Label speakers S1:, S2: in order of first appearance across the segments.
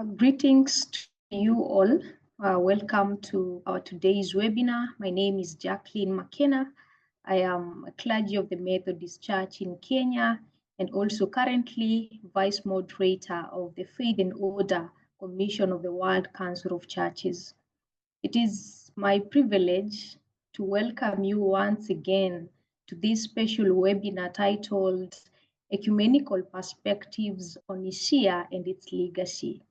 S1: Greetings to you all. Welcome to our today's webinar. My name is Jacqueline McKenna. I am a clergy of the Methodist Church in Kenya and also currently Vice Moderator of the Faith and Order Commission of the World Council of Churches. It is my privilege to welcome you once again to this special webinar titled Ecumenical Perspectives on Nicaea and its Legacy.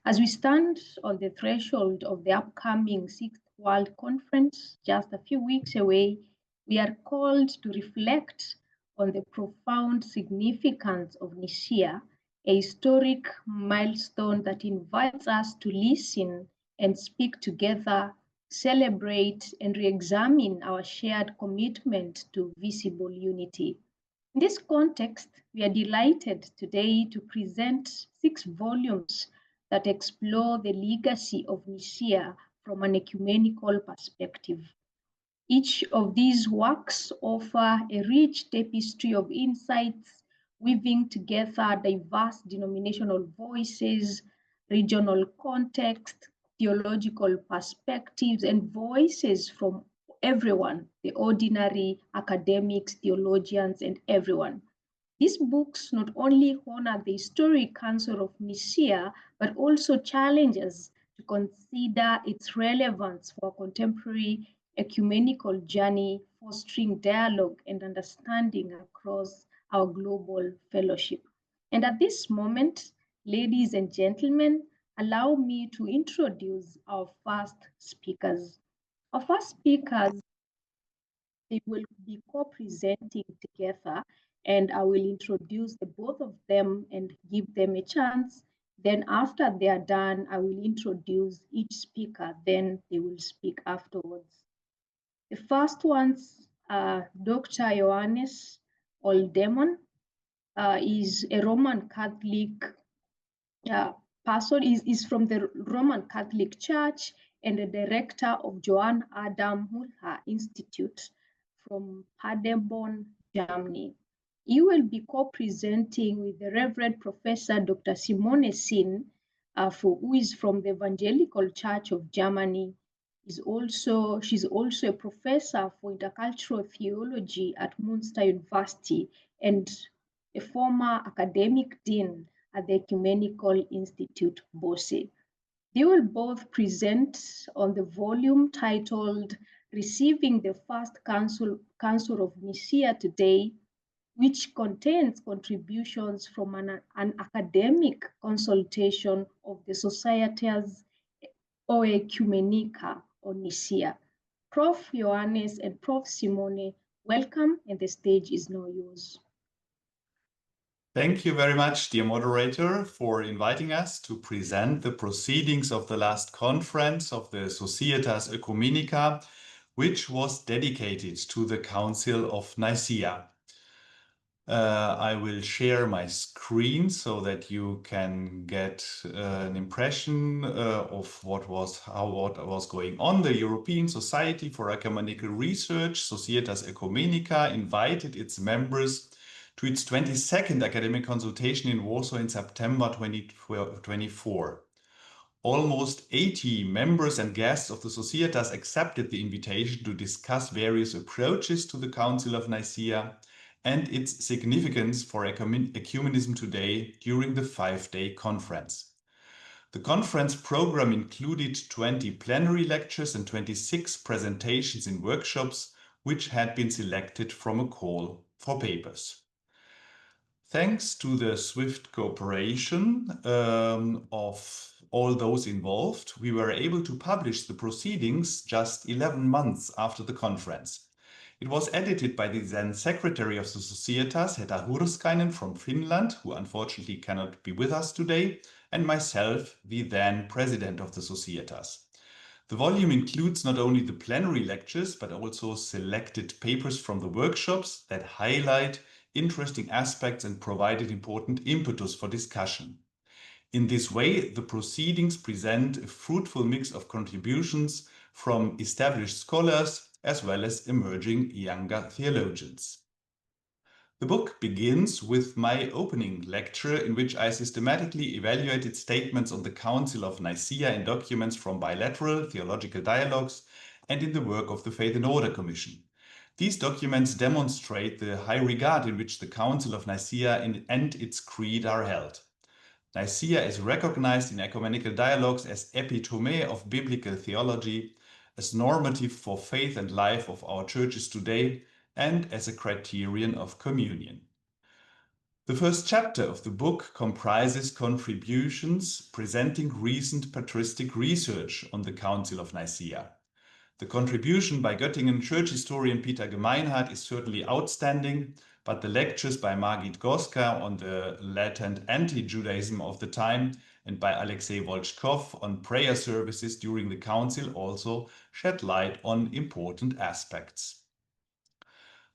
S1: As we stand on the threshold of the upcoming 6th World Conference, just a few weeks away, we are called to reflect on the profound significance of Nicaea, a historic milestone that invites us to listen and speak together, celebrate, and re-examine our shared commitment to visible unity. In this context, we are delighted today to present 6 volumes that explore the legacy of Nicaea from an ecumenical perspective. Each of these works offer a rich tapestry of insights, weaving together diverse denominational voices, regional context, theological perspectives, and voices from everyone, the ordinary academics, theologians, and everyone. These books not only honor the historic Council of Nicaea, but also challenge us to consider its relevance for a contemporary ecumenical journey, fostering dialogue and understanding across our global fellowship. And at this moment, ladies and gentlemen, allow me to introduce our first speakers. Our first speakers, they will be co-presenting together, and I will introduce the both of them and give them a chance. Then after they are done, I will introduce each speaker, then they will speak afterwards. The first ones are Dr. Johannes Oldemon, is a Roman Catholic person, is from the Roman Catholic Church and the director of Johann Adam Muller Institute from Paderborn, Germany. You will be co-presenting with the Reverend Professor Dr. Simone Sin, who is from the Evangelical Church of Germany. She's also a professor for intercultural theology at Münster University and a former academic dean at the Ecumenical Institute, Bosse. They will both present on the volume titled Receiving the First Council of Nicaea Today, which contains contributions from an academic consultation of the Societas Ecumenical on Nicaea. Prof. Johannes and Prof. Simone, welcome, and the stage is now yours.
S2: Thank you very much, dear moderator, for inviting us to present the proceedings of the last conference of the Societas Ecumenica, which was dedicated to the Council of Nicaea. I will share my screen so that you can get an impression of what was going on. The European Society for Ecumenical Research, Societas Ecumenica, invited its members to its 22nd academic consultation in Warsaw in September 2024. Almost 80 members and guests of the Societas accepted the invitation to discuss various approaches to the Council of Nicaea and its significance for ecumenism today during the 5-day conference. The conference program included 20 plenary lectures and 26 presentations in workshops, which had been selected from a call for papers. Thanks to the swift cooperation of all those involved, we were able to publish the proceedings just 11 months after the conference. It was edited by the then Secretary of the Societas, Hetta Hurskainen from Finland, who unfortunately cannot be with us today, and myself, the then President of the Societas. The volume includes not only the plenary lectures, but also selected papers from the workshops that highlight interesting aspects and provided important impetus for discussion. In this way, the proceedings present a fruitful mix of contributions from established scholars as well as emerging younger theologians. The book begins with my opening lecture in which I systematically evaluated statements on the Council of Nicaea in documents from bilateral theological dialogues and in the work of the Faith and Order Commission. These documents demonstrate the high regard in which the Council of Nicaea and its creed are held. Nicaea is recognized in ecumenical dialogues as epitome of biblical theology, as normative for faith and life of our churches today, and as a criterion of communion. The first chapter of the book comprises contributions presenting recent patristic research on the Council of Nicaea. The contribution by Göttingen church historian Peter Gemeinhardt is certainly outstanding, but the lectures by Margit Goska on the latent anti-Judaism of the time and by Alexei Volchkov on prayer services during the council also shed light on important aspects.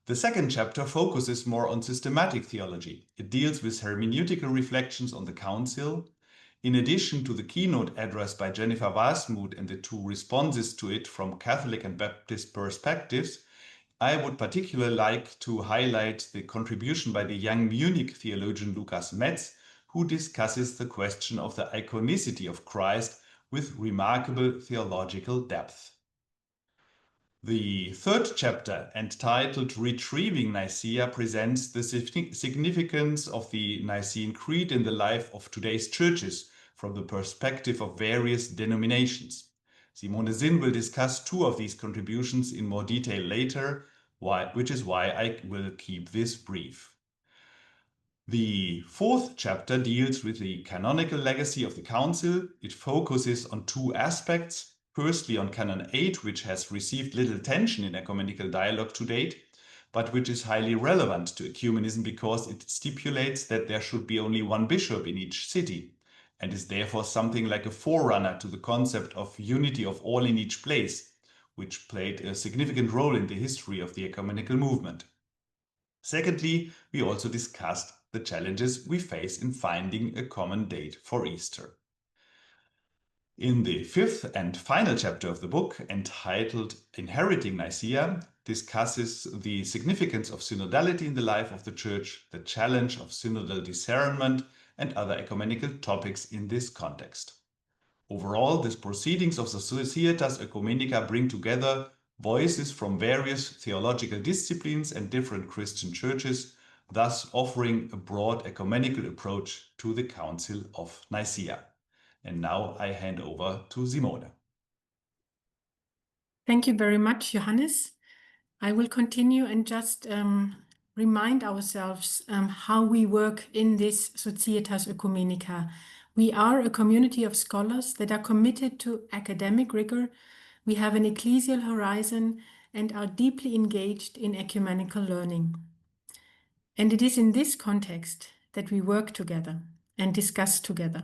S2: The second chapter focuses more on systematic theology. It deals with hermeneutical reflections on the council. In addition to the keynote address by Jennifer Wasmuth and the two responses to it from Catholic and Baptist perspectives, I would particularly like to highlight the contribution by the young Munich theologian Lukas Metz, who discusses the question of the iconicity of Christ with remarkable theological depth. The third chapter, entitled Retrieving Nicaea, presents the significance of the Nicene Creed in the life of today's churches from the perspective of various denominations. Simone Sinn will discuss two of these contributions in more detail later, which is why I will keep this brief. The fourth chapter deals with the canonical legacy of the Council. It focuses on two aspects. Firstly, on Canon 8, which has received little attention in ecumenical dialogue to date, but which is highly relevant to ecumenism because it stipulates that there should be only one bishop in each city, and is therefore something like a forerunner to the concept of unity of all in each place, which played a significant role in the history of the ecumenical movement. Secondly, we also discussed the challenges we face in finding a common date for Easter. In the fifth and final chapter of the book, entitled Inheriting Nicaea, discusses the significance of synodality in the life of the Church, the challenge of synodal discernment, and other ecumenical topics in this context. Overall, the proceedings of the Societas Ecumenica bring together voices from various theological disciplines and different Christian churches, thus offering a broad ecumenical approach to the Council of Nicaea. And now I hand over to Simone.
S3: Thank you very much, Johannes. I will continue and just remind ourselves how we work in this Societas Ecumenica. We are a community of scholars that are committed to academic rigor. We have an ecclesial horizon and are deeply engaged in ecumenical learning. And it is in this context that we work together and discuss together.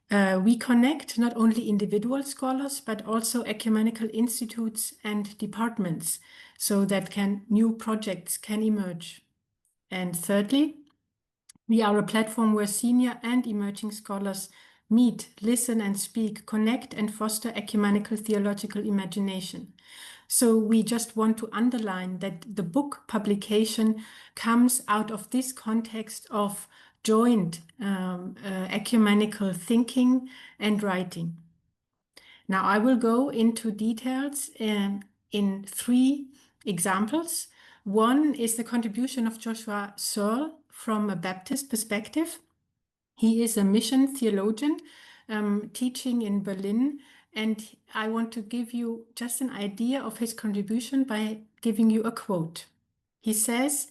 S3: We connect not only individual scholars, but also ecumenical institutes and departments so that new projects can emerge. And thirdly, we are a platform where senior and emerging scholars meet, listen and speak, connect and foster ecumenical theological imagination. So we just want to underline that the book publication comes out of this context of joint ecumenical thinking and writing. Now I will go into details in three examples. One is the contribution of Joshua Searle from a Baptist perspective. He is a mission theologian teaching in Berlin, and I want to give you just an idea of his contribution by giving you a quote. He says,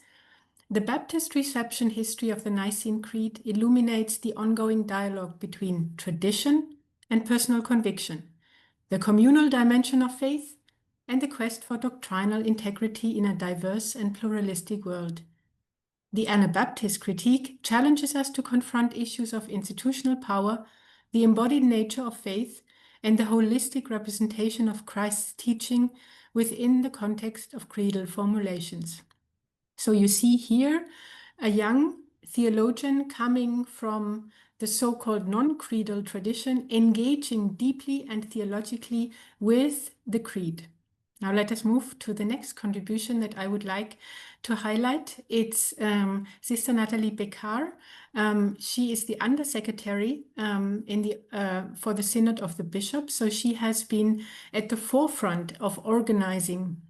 S3: "The Baptist reception history of the Nicene Creed illuminates the ongoing dialogue between tradition and personal conviction, the communal dimension of faith, and the quest for doctrinal integrity in a diverse and pluralistic world. The Anabaptist critique challenges us to confront issues of institutional power, the embodied nature of faith, and the holistic representation of Christ's teaching within the context of creedal formulations." So you see here a young theologian coming from the so-called non-creedal tradition, engaging deeply and theologically with the creed. Now let us move to the next contribution that I would like to highlight. It's Sister Nathalie Beccard. She is the Undersecretary for the Synod of the Bishops. So she has been at the forefront of organizing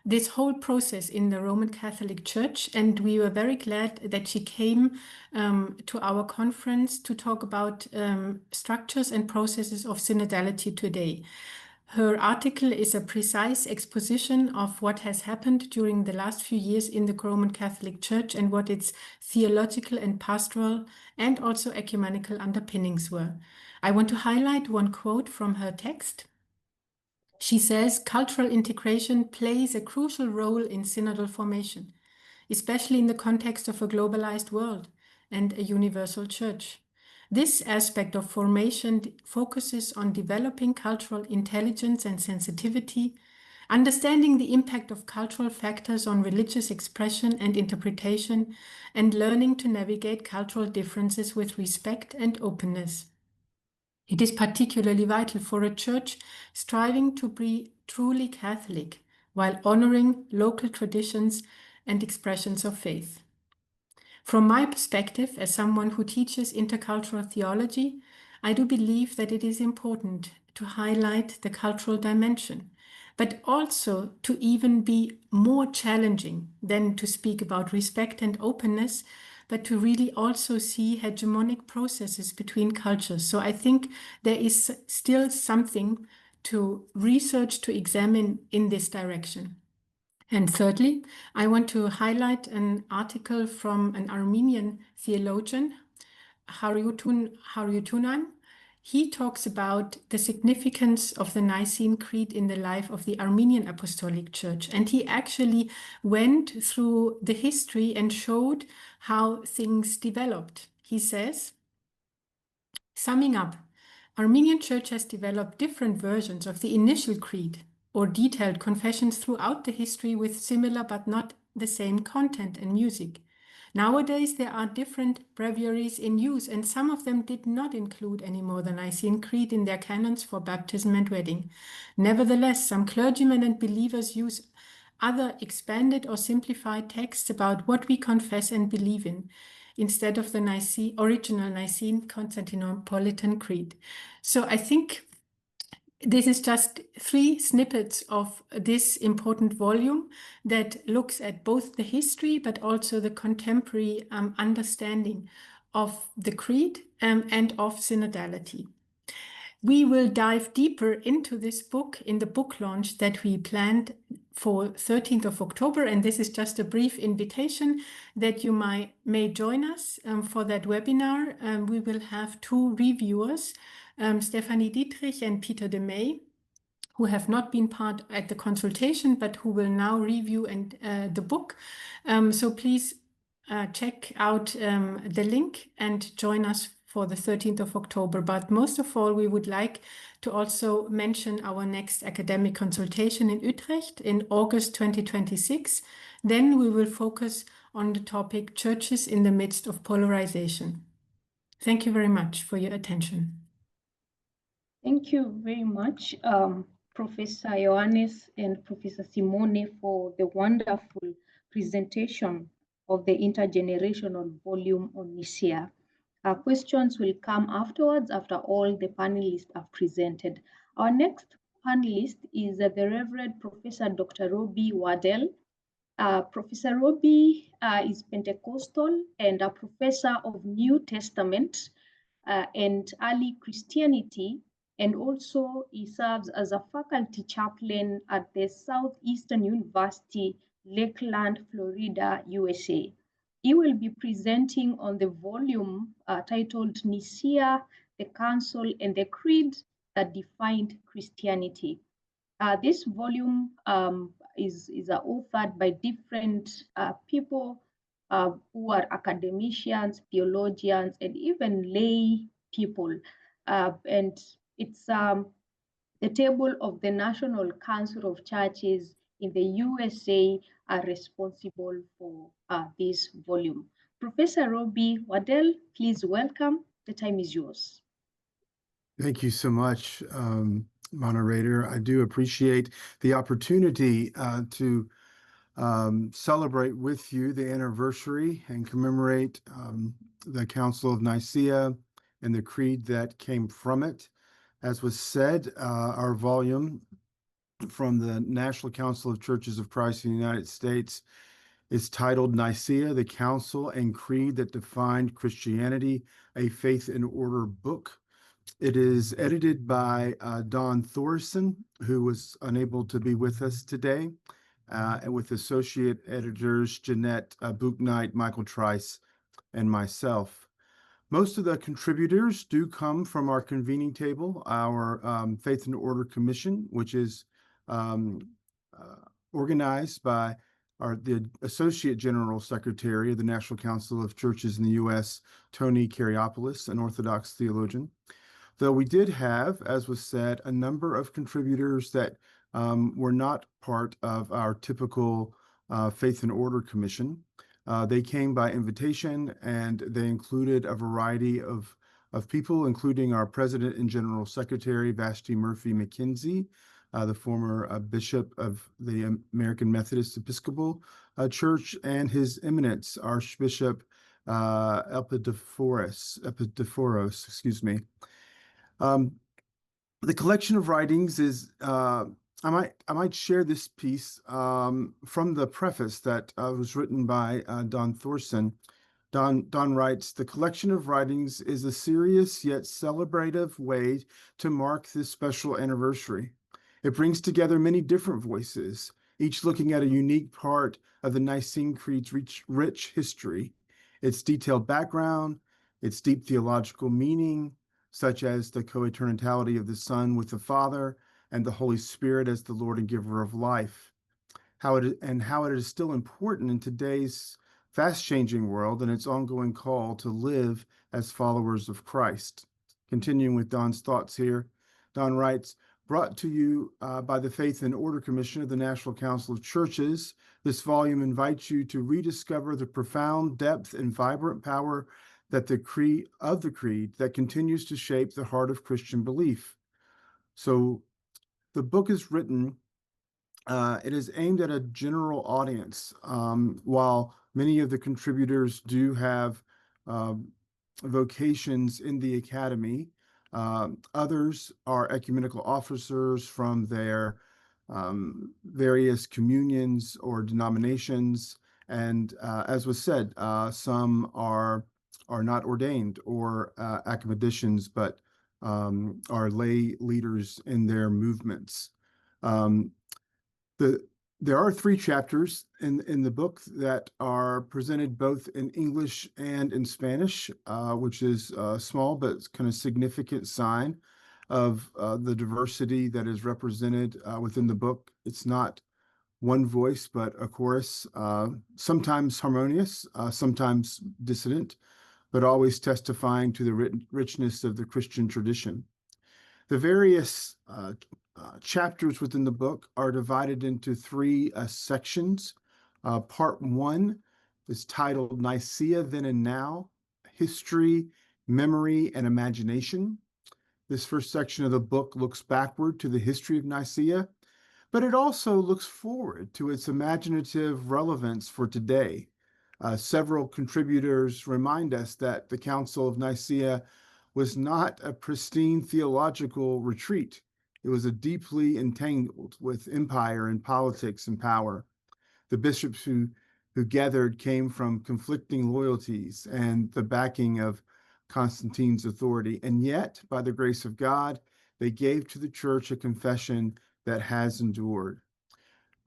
S3: this whole process in the Roman Catholic Church, and we were very glad that she came to our conference to talk about structures and processes of synodality today. Her article is a precise exposition of what has happened during the last few years in the Roman Catholic Church and what its theological and pastoral and also ecumenical underpinnings were. I want to highlight one quote from her text. She says, "Cultural integration plays a crucial role in synodal formation, especially in the context of a globalized world and a universal church. This aspect of formation focuses on developing cultural intelligence and sensitivity, understanding the impact of cultural factors on religious expression and interpretation, and learning to navigate cultural differences with respect and openness. It is particularly vital for a church striving to be truly Catholic while honoring local traditions and expressions of faith." From my perspective, as someone who teaches intercultural theology, I do believe that it is important to highlight the cultural dimension, but also to even be more challenging than to speak about respect and openness, but to really also see hegemonic processes between cultures. So I think there is still something to research, to examine in this direction. And thirdly, I want to highlight an article from an Armenian theologian, Haryutunan. He talks about the significance of the Nicene Creed in the life of the Armenian Apostolic Church. And he actually went through the history and showed how things developed. He says, summing up, Armenian Church has developed different versions of the initial creed or detailed confessions throughout the history with similar but not the same content and music. Nowadays, there are different breviaries in use, and some of them did not include anymore the Nicene Creed in their canons for baptism and wedding. Nevertheless, some clergymen and believers use other expanded or simplified texts about what we confess and believe in, instead of the original Nicene Constantinopolitan Creed. So I think this is just 3 snippets of this important volume that looks at both the history but also the contemporary understanding of the creed and of synodality. We will dive deeper into this book in the book launch that we planned for 13th of October, and this is just a brief invitation that you may join us for that webinar. We will have 2 reviewers, Stephanie Dietrich and Peter de May, who have not been part at the consultation, but who will now review the book. So please check out the link and join us for the 13th of October. But most of all, we would like to also mention our next academic consultation in Utrecht in August 2026. Then we will focus on the topic Churches in the Midst of Polarization. Thank you very much for your attention.
S1: Thank you very much, Professor Ioannis and Professor Simone, for the wonderful presentation of the intergenerational volume on Nicaea. Questions will come afterwards, after all the panelists have presented. Our next panelist is the Reverend Professor Dr. Robbie Waddell. Professor Robbie is Pentecostal and a professor of New Testament and early Christianity, and also he serves as a faculty chaplain at the Southeastern University, Lakeland, Florida, USA. He will be presenting on the volume titled Nicaea, the Council and the Creed that Defined Christianity. This volume is authored by different people who are academicians, theologians, and even lay people. And it's the table of the National Council of Churches in the USA are responsible for this volume. Professor Robbie Waddell, please welcome. The time is yours.
S4: Thank you so much. moderator. I do appreciate the opportunity to celebrate with you the anniversary and commemorate the Council of Nicaea and the creed that came from it. As was said, our volume from the National Council of Churches of Christ in the United States is titled Nicaea, the Council and Creed that Defined Christianity, a Faith and Order book. It is edited by Don Thorson, who was unable to be with us today, and with associate editors Jeanette Buchnight, Michael Trice, and myself. Most of the contributors do come from our convening table, our Faith and Order Commission, which is organized by the Associate General Secretary of the National Council of Churches in the U.S., Tony Karyopoulos, an Orthodox theologian. Though we did have, as was said, a number of contributors that were not part of our typical Faith and Order Commission. They came by invitation, and they included a variety of people, including our President and General Secretary, Vashti Murphy McKenzie, the former Bishop of the American Methodist Episcopal Church, and His Eminence, Archbishop Epidephoros, excuse me. The collection of writings is, I might share this piece from the preface that was written by Don Thorson. Don writes, "The collection of writings is a serious yet celebrative way to mark this special anniversary. It brings together many different voices, each looking at a unique part of the Nicene Creed's rich history, its detailed background, its deep theological meaning, such as the co-eternality of the Son with the Father and the Holy Spirit as the Lord and giver of life, how it is still important in today's fast-changing world and its ongoing call to live as followers of Christ." Continuing with Don's thoughts here, Don writes, "Brought to you by the Faith and Order Commission of the National Council of Churches, this volume invites you to rediscover the profound depth and vibrant power that the creed that continues to shape the heart of Christian belief." So the book is written, it is aimed at a general audience. While many of the contributors do have vocations in the academy, others are ecumenical officers from their various communions or denominations. And as was said, some are not ordained or academicians, but are lay leaders in their movements. There are 3 chapters in the book that are presented both in English and in Spanish, which is a small but kind of significant sign of the diversity that is represented within the book. It's not one voice, but a chorus, sometimes harmonious, sometimes dissonant, but always testifying to the richness of the Christian tradition. The various chapters within the book are divided into 3 sections. Part 1 is titled Nicaea Then and Now, History, Memory, and Imagination. This first section of the book looks backward to the history of Nicaea, but it also looks forward to its imaginative relevance for today. Several contributors remind us that the Council of Nicaea was not a pristine theological retreat. It was a deeply entangled with empire and politics and power. The bishops who gathered came from conflicting loyalties and the backing of Constantine's authority. And yet, by the grace of God, they gave to the church a confession that has endured.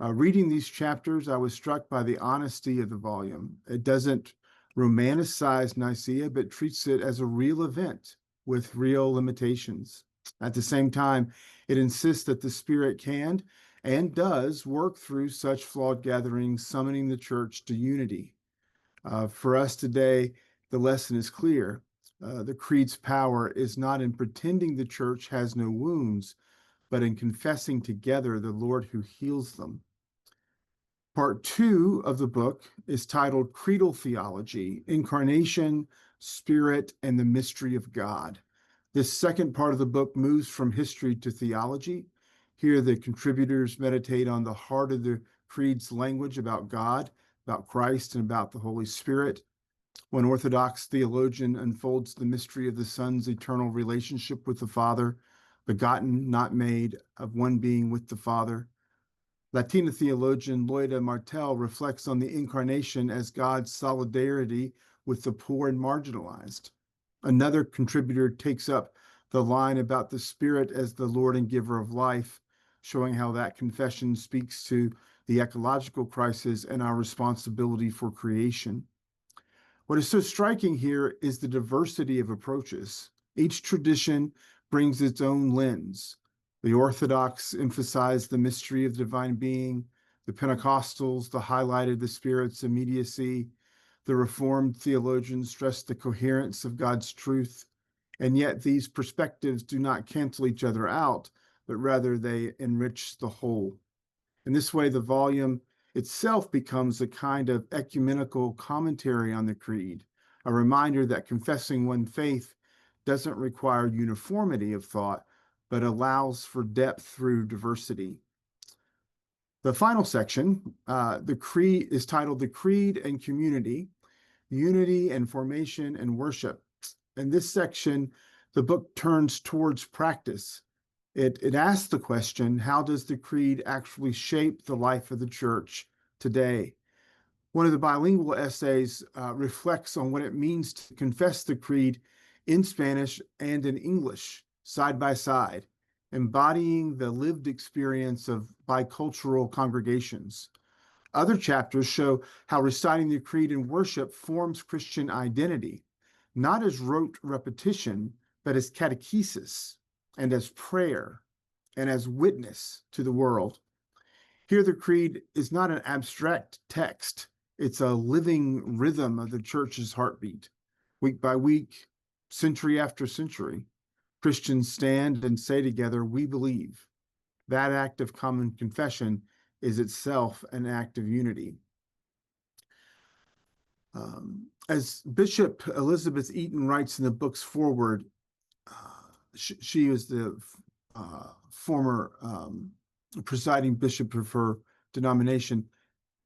S4: Reading these chapters, I was struck by the honesty of the volume. It doesn't romanticize Nicaea, but treats it as a real event with real limitations. At the same time, it insists that the Spirit can and does work through such flawed gatherings, summoning the church to unity. For us today, the lesson is clear. The creed's power is not in pretending the church has no wounds, but in confessing together the Lord who heals them. Part 2 of the book is titled Creedal Theology, Incarnation, Spirit, and the Mystery of God. This second part of the book moves from history to theology. Here, the contributors meditate on the heart of the creed's language about God, about Christ, and about the Holy Spirit. One Orthodox theologian unfolds the mystery of the Son's eternal relationship with the Father, begotten, not made, of one being with the Father. Latina theologian Loida Martel reflects on the incarnation as God's solidarity with the poor and marginalized. Another contributor takes up the line about the Spirit as the Lord and giver of life, showing how that confession speaks to the ecological crisis and our responsibility for creation. What is so striking here is the diversity of approaches. Each tradition brings its own lens. The Orthodox emphasize the mystery of the divine being. The Pentecostals, the highlighted the Spirit's immediacy. The Reformed theologians stress the coherence of God's truth. And yet these perspectives do not cancel each other out, but rather they enrich the whole. In this way, the volume itself becomes a kind of ecumenical commentary on the creed, a reminder that confessing one faith doesn't require uniformity of thought, but allows for depth through diversity. The final section, the creed, is titled The Creed and Community, Unity and Formation and Worship. In this section, the book turns towards practice. It asks the question, how does the creed actually shape the life of the church today? One of the bilingual essays reflects on what it means to confess the creed in Spanish and in English, side by side, embodying the lived experience of bicultural congregations. Other chapters show how reciting the creed in worship forms Christian identity, not as rote repetition, but as catechesis and as prayer and as witness to the world. Here, the creed is not an abstract text. It's a living rhythm of the church's heartbeat. Week by week, century after century, Christians stand and say together, we believe. That act of common confession is itself an act of unity. As Bishop Elizabeth Eaton writes in the book's foreword, she is the former presiding bishop of her denomination.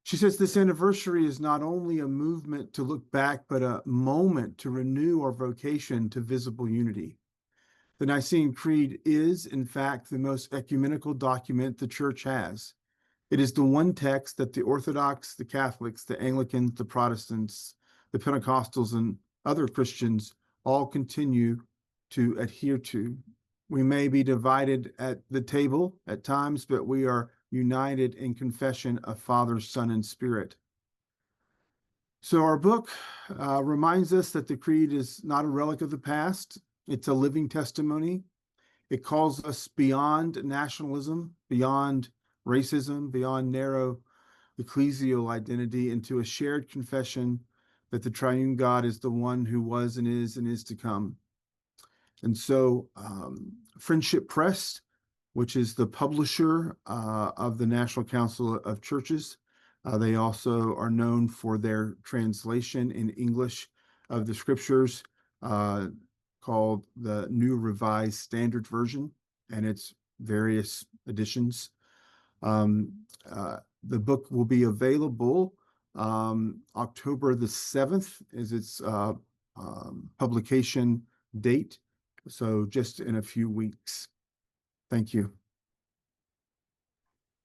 S4: She says this anniversary is not only a movement to look back, but a moment to renew our vocation to visible unity. The Nicene Creed is, in fact, the most ecumenical document the church has. It is the one text that the Orthodox, the Catholics, the Anglicans, the Protestants, the Pentecostals, and other Christians all continue to adhere to. We may be divided at the table at times, but we are united in confession of Father, Son, and Spirit. So our book reminds us that the Creed is not a relic of the past. It's a living testimony. It calls us beyond nationalism, beyond racism, beyond narrow ecclesial identity, into a shared confession that the triune God is the one who was and is to come. And so Friendship Press, which is the publisher of the National Council of Churches, they also are known for their translation in English of the scriptures called the New Revised Standard Version and its various editions. The book will be available October the 7th is its publication date. So just in a few weeks. Thank you.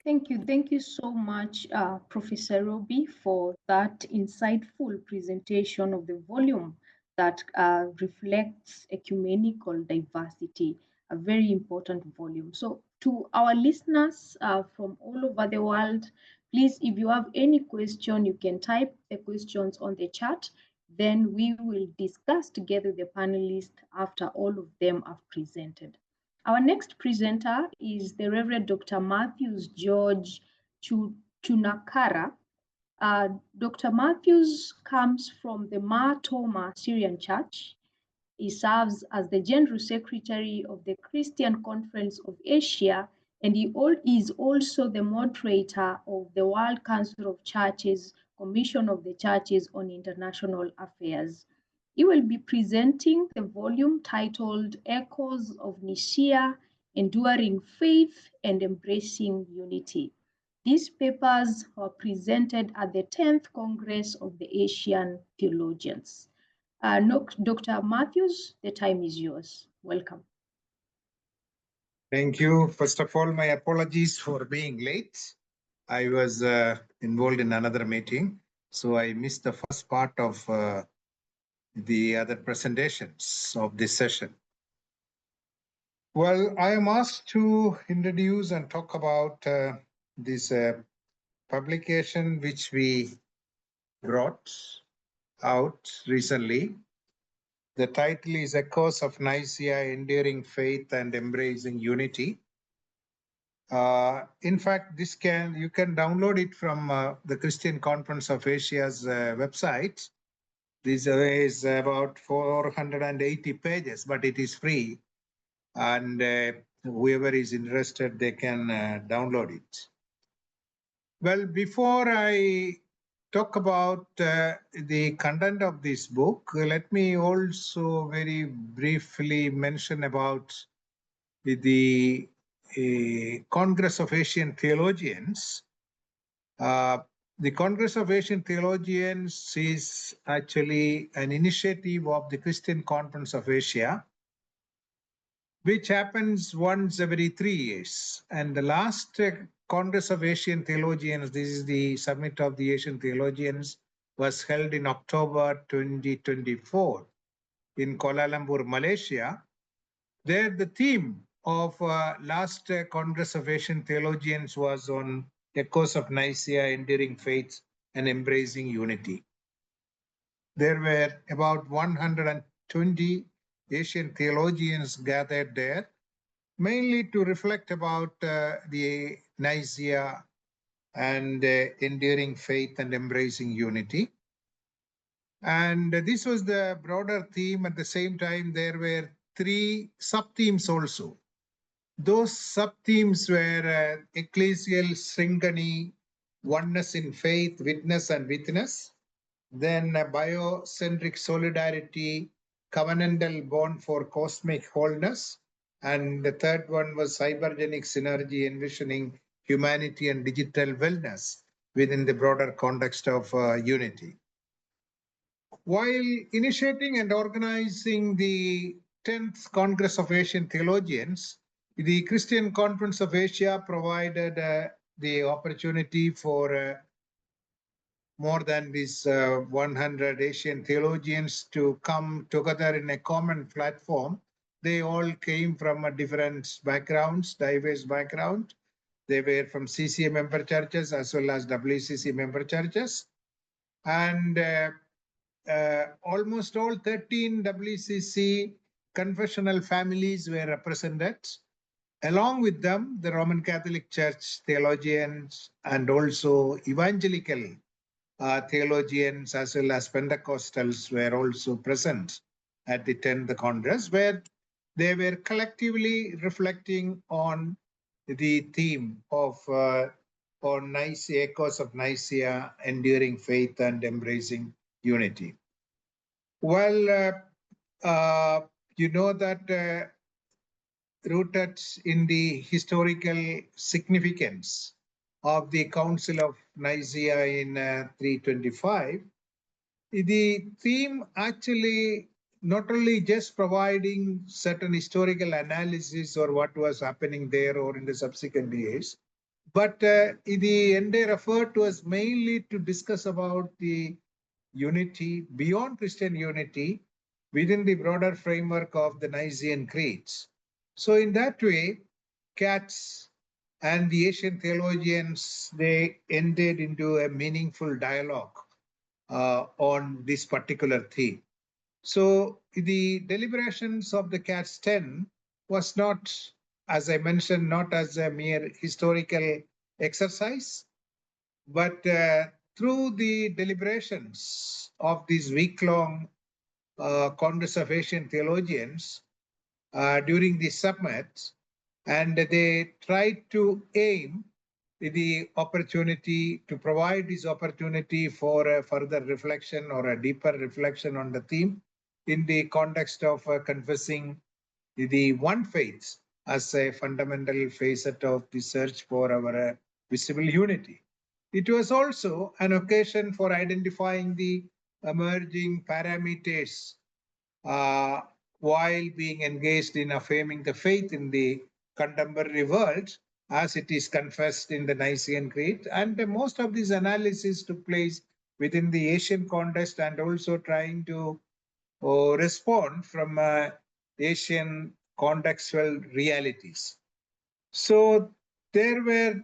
S1: Thank you. Thank you so much, Professor Roby, for that insightful presentation of the volume that reflects ecumenical diversity, a very important volume. So to our listeners from all over the world, please, if you have any question, you can type the questions on the chat. Then we will discuss together the panelists after all of them have presented. Our next presenter is the Reverend Dr. Matthews George Chunakara. Dr. Matthews comes from the Mar Thoma Syrian Church. He serves as the General Secretary of the Christian Conference of Asia, and he is also the moderator of the World Council of Churches Commission of the Churches on International Affairs. He will be presenting the volume titled Echoes of Nicaea, Enduring Faith and Embracing Unity. These papers were presented at the 10th Congress of the Asian Theologians. Dr. Matthews, the time is yours. Welcome.
S5: Thank you. First of all, my apologies for being late. I was involved in another meeting, so I missed the first part of the other presentations of this session. Well, I am asked to introduce and talk about this publication which we brought out recently. The title is Echoes of Nicaea, Enduring Faith and Embracing Unity. In fact, you can download it from the Christian Conference of Asia's website. This is about 480 pages, but it is free. And whoever is interested, they can download it. Well, before I talk about the content of this book, let me also very briefly mention about the Congress of Asian Theologians. The Congress of Asian Theologians is actually an initiative of the Christian Conference of Asia, which happens once every 3 years. And the last Congress of Asian Theologians, this is the Summit of the Asian Theologians, was held in October 2024 in Kuala Lumpur, Malaysia. There, the theme of last Congress of Asian Theologians was on Echoes of Nicaea, Enduring Faith and Embracing Unity. There were about 120 Asian theologians gathered there, mainly to reflect about the Nicaea and enduring faith and embracing unity. And this was the broader theme. At the same time, there were 3 sub-themes also. Those sub-themes were ecclesial synchrony, oneness in faith, witness and witness. Then biocentric solidarity, covenantal bond for cosmic wholeness. And the third one was cybergenic synergy, envisioning humanity and digital wellness within the broader context of unity. While initiating and organizing the 10th Congress of Asian Theologians, the Christian Conference of Asia provided the opportunity for more than these 100 Asian theologians to come together in a common platform. They all came from a different backgrounds, diverse background. They were from CCA member churches as well as WCC member churches. And almost all 13 WCC confessional families were represented. Along with them, the Roman Catholic Church theologians and also evangelical theologians as well as Pentecostals were also present at the 10th Congress, where they were collectively reflecting on the theme of on Nicaea, Echoes of Nicaea, enduring faith and embracing unity. Well, you know that rooted in the historical significance of the Council of Nicaea in 325, the theme actually not only just providing certain historical analysis or what was happening there or in the subsequent years, but the entire effort was mainly to discuss about the unity beyond Christian unity within the broader framework of the Nicene creeds. So in that way, CATS and the Asian theologians, they entered into a meaningful dialogue on this particular theme. So the deliberations of the CATS 10 was not, as I mentioned, not as a mere historical exercise, but through the deliberations of this week-long Congress of Asian Theologians during the summit, and they tried to aim the opportunity to provide this opportunity for a further reflection or a deeper reflection on the theme, in the context of confessing the one faith as a fundamental facet of the search for our visible unity. It was also an occasion for identifying the emerging parameters while being engaged in affirming the faith in the contemporary world as it is confessed in the Nicene Creed. And most of this analysis took place within the Asian context and also trying to respond from Asian contextual realities. So there were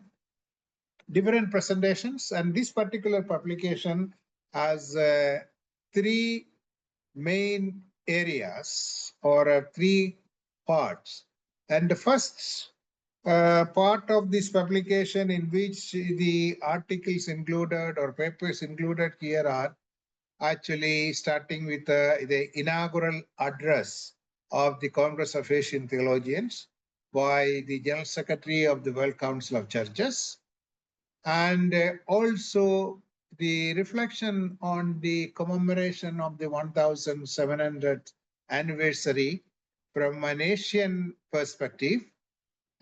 S5: different presentations, and this particular publication has three main areas or three parts. And the first part of this publication, in which the articles included or papers included here are actually starting with the inaugural address of the Congress of Asian Theologians by the General Secretary of the World Council of Churches, and also the reflection on the commemoration of the 1700th anniversary from an Asian perspective,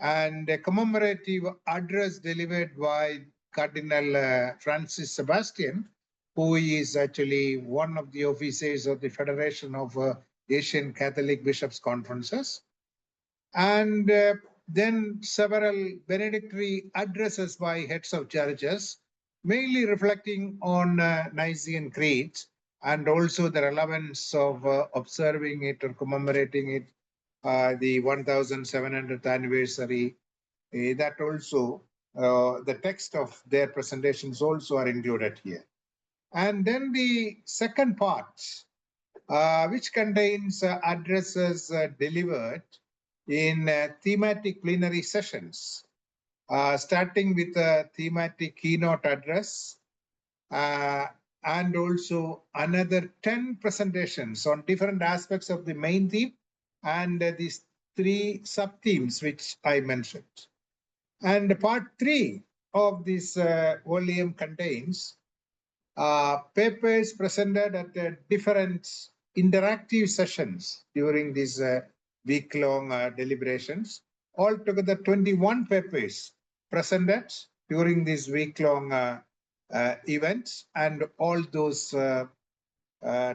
S5: and a commemorative address delivered by Cardinal Francis Sebastian, who is actually one of the officers of the Federation of Asian Catholic Bishops' Conferences, and then several benedictory addresses by heads of churches, mainly reflecting on Nicene Creed and also the relevance of observing it or commemorating it, the 1700th anniversary. That also, the text of their presentations also are included here. And then the second part, which contains addresses delivered in thematic plenary sessions, starting with a thematic keynote address, and also another 10 presentations on different aspects of the main theme and these three sub-themes which I mentioned. And part 3 of this volume contains papers presented at different interactive sessions during these week-long deliberations. Altogether, 21 papers presented during these week-long events, and all those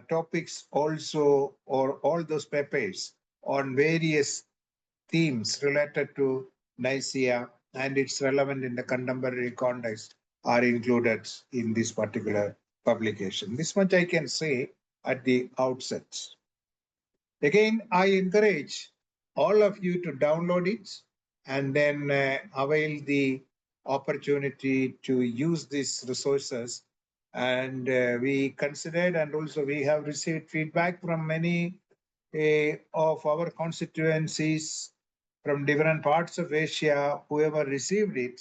S5: topics also, or all those papers on various themes related to Nicaea and its relevant in the contemporary context are included in this particular publication. This much I can say at the outset. Again, I encourage all of you to download it and then avail the opportunity to use these resources. And we considered, and also we have received feedback from many of our constituencies from different parts of Asia, whoever received it,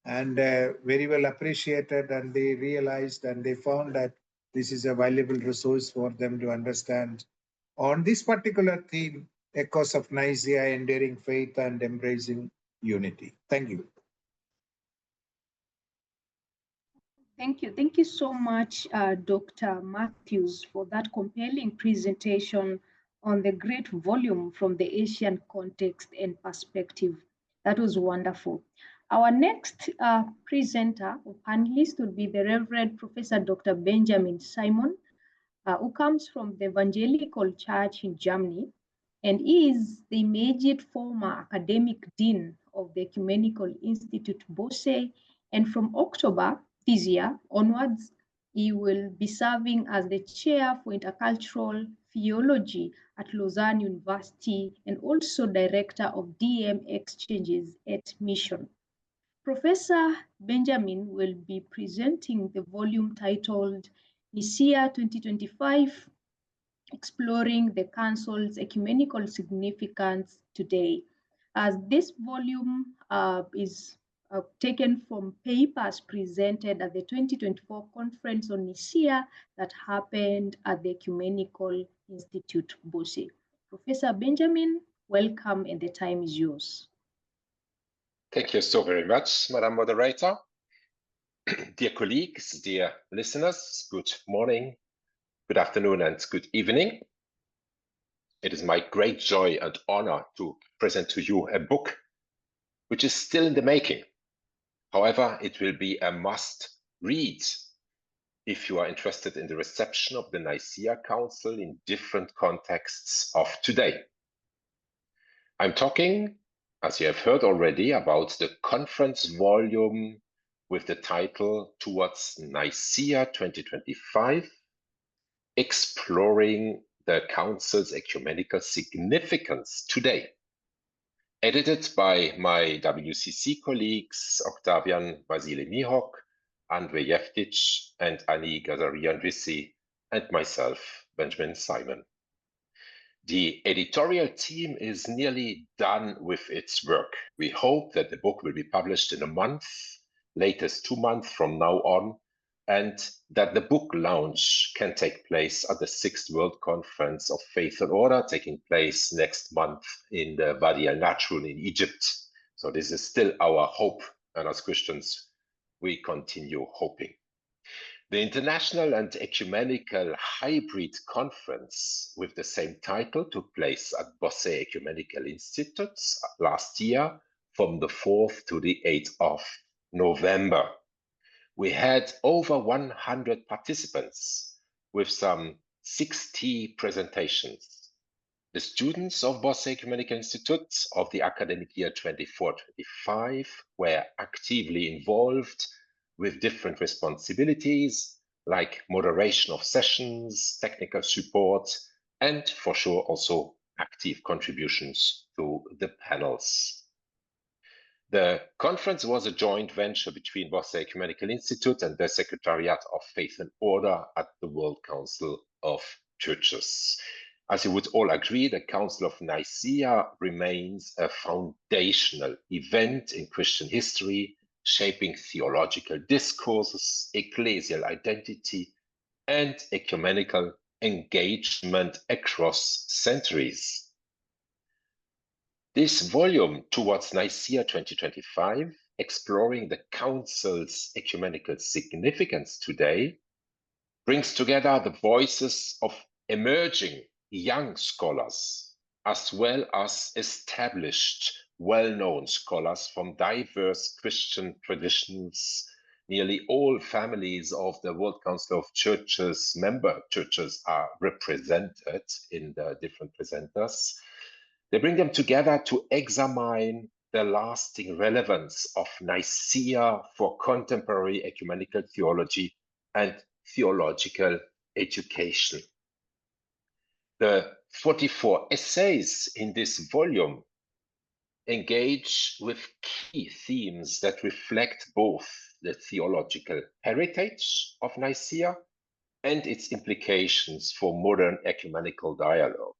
S5: and very well appreciated, and they realized and they found that this is a valuable resource for them to understand on this particular theme, Echoes of Nicaea, Enduring Faith and Embracing Unity. Thank you.
S1: Thank you. Thank you so much, Dr. Matthews, for that compelling presentation on the great volume from the Asian context and perspective. That was wonderful. Our next presenter or panelist would be the Reverend Professor Dr. Benjamin Simon, who comes from the Evangelical Church in Germany and is the immediate former academic dean of the Ecumenical Institute Bose. And from October this year onwards, he will be serving as the chair for intercultural theology at Lausanne University and also director of DM exchanges at Mission. Professor Benjamin will be presenting the volume titled Nicaea 2025, Exploring the Council's Ecumenical Significance Today. As this volume is taken from papers presented at the 2024 Conference on Nicaea that happened at the Ecumenical Institute, Bose. Professor Benjamin, welcome, and the time is yours.
S6: Thank you so very much, Madam Moderator. Dear colleagues, dear listeners, good morning, good afternoon, and good evening. it is my great joy and honor to present to you a book which is still in the making. However, it will be a must-read if you are interested in the reception of the Nicaea Council in different contexts of today. I'm talking, as you have heard already, about the conference volume with the title Towards Nicaea 2025, Exploring the Council's Ecumenical Significance Today, edited by my WCC colleagues Octavian Vasile Mihok, Andrzej Jeftic, and Ani Gazarian-Rissi, and myself, Benjamin Simon. The editorial team is nearly done with its work. We hope that the book will be published in a month, latest 2 months from now on, and that the book launch can take place at the 6th World Conference of Faith and Order, taking place next month in the Wadi al-Najrun in Egypt. So this is still our hope, and as Christians, we continue hoping. The International and Ecumenical Hybrid Conference with the same title took place at Bosse Ecumenical Institutes last year from the 4th to the 8th of November. We had over 100 participants with some 60 presentations. The students of Bosse Ecumenical Institutes of the academic year 24-25 were actively involved with different responsibilities like moderation of sessions, technical support, and for sure also active contributions to the panels. The conference was a joint venture between Bosse Ecumenical Institute and the Secretariat of Faith and Order at the World Council of Churches. As you would all agree, the Council of Nicaea remains a foundational event in Christian history, shaping theological discourses, ecclesial identity, and ecumenical engagement across centuries. This volume, Towards Nicaea 2025, exploring the Council's ecumenical significance today, brings together the voices of emerging young scholars, as well as established, well-known scholars from diverse Christian traditions. Nearly all families of the World Council of Churches, member churches, are represented in the different presenters. They bring them together to examine the lasting relevance of Nicaea for contemporary ecumenical theology and theological education. The 44 essays in this volume engage with key themes that reflect both the theological heritage of Nicaea and its implications for modern ecumenical dialogue.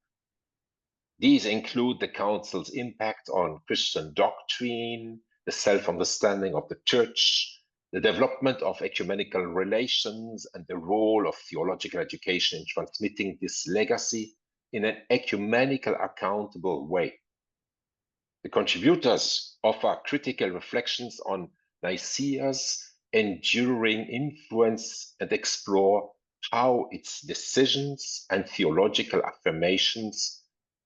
S6: These include the Council's impact on Christian doctrine, the self-understanding of the Church, the development of ecumenical relations, and the role of theological education in transmitting this legacy in an ecumenical, accountable way. The contributors offer critical reflections on Nicaea's enduring influence and explore how its decisions and theological affirmations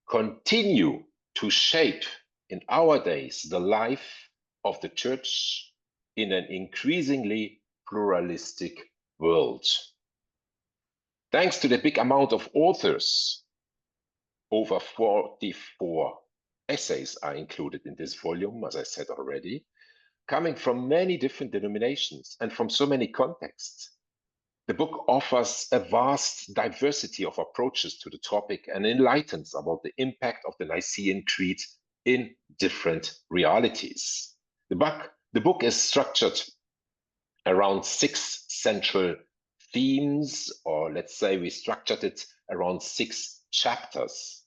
S6: continue to shape in our days the life of the Church in an increasingly pluralistic world. Thanks to the big amount of authors, over 44 essays are included in this volume, as I said already, coming from many different denominations and from so many contexts. The book offers a vast diversity of approaches to the topic and enlightens about the impact of the Nicene Creed in different realities. The book is structured around 6 central themes, or let's say we structured it around 6 chapters.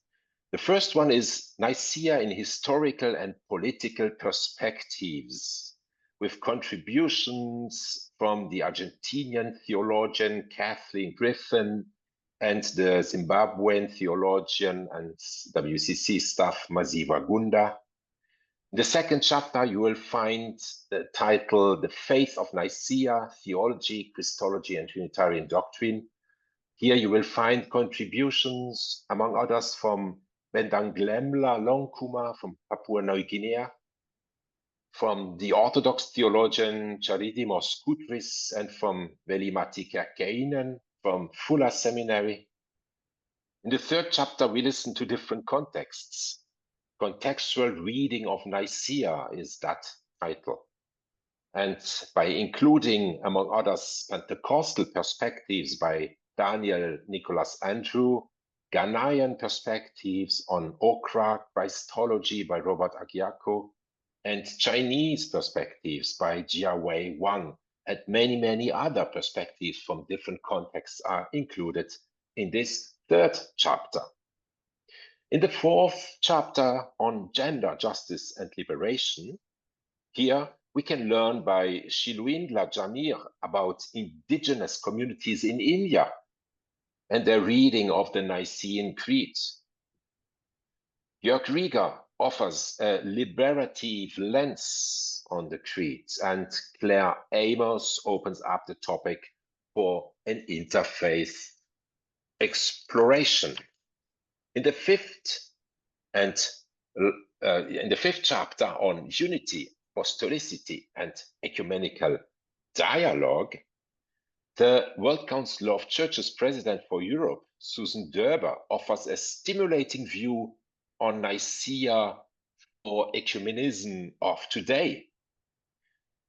S6: The first one is Nicaea in historical and political perspectives, with contributions from the Argentinian theologian Kathleen Griffin and the Zimbabwean theologian and WCC staff Maziwa Gunda. In the second chapter, you will find the title, The Faith of Nicaea, Theology, Christology, and Trinitarian Doctrine, Here you will find contributions, among others, from Bendanglemla Longkuma from Papua New Guinea, from the Orthodox theologian Charidimos Kutris, and from Veli-Matti Kärkkäinen from Fuller Seminary. In the third chapter, we listen to different contexts. Contextual reading of Nicaea is that title. And by including, among others, Pentecostal perspectives by Daniel Nicholas Andrew, Ghanaian perspectives on Okra Christology by Robert Agyako, and Chinese perspectives by Jia Wei Wang, and many, many other perspectives from different contexts are included in this third chapter. In the fourth chapter on gender, justice, and liberation, here we can learn by Shiluindla Jamir about indigenous communities in India and their reading of the Nicene Creed. Jörg Rieger offers a liberative lens on the creed, and Claire Amos opens up the topic for an interfaith exploration. In the fifth chapter on unity, apostolicity, and ecumenical dialogue, the World Council of Churches President for Europe, Susan Derber, offers a stimulating view on Nicaea for ecumenism of today.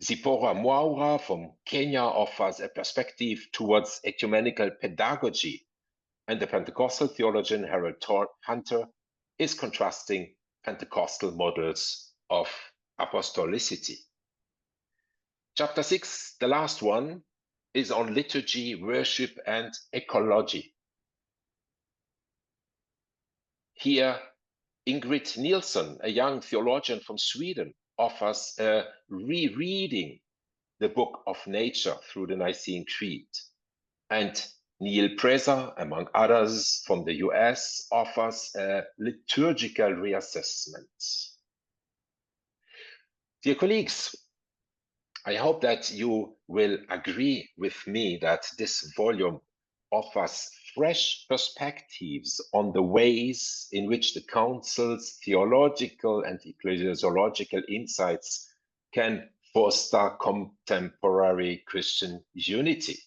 S6: Zipporah Mwaura from Kenya offers a perspective towards ecumenical pedagogy, and the Pentecostal theologian Harold Hunter is contrasting Pentecostal models of apostolicity. Chapter 6, the last one, is on liturgy, worship, and ecology. Here, Ingrid Nilsson, a young theologian from Sweden, offers a rereading the book of nature through the Nicene Creed. And Neil Preza, among others from the US, offers a liturgical reassessment. Dear colleagues, I hope that you will agree with me that this volume offers fresh perspectives on the ways in which the Council's theological and ecclesiological insights can foster contemporary Christian unity.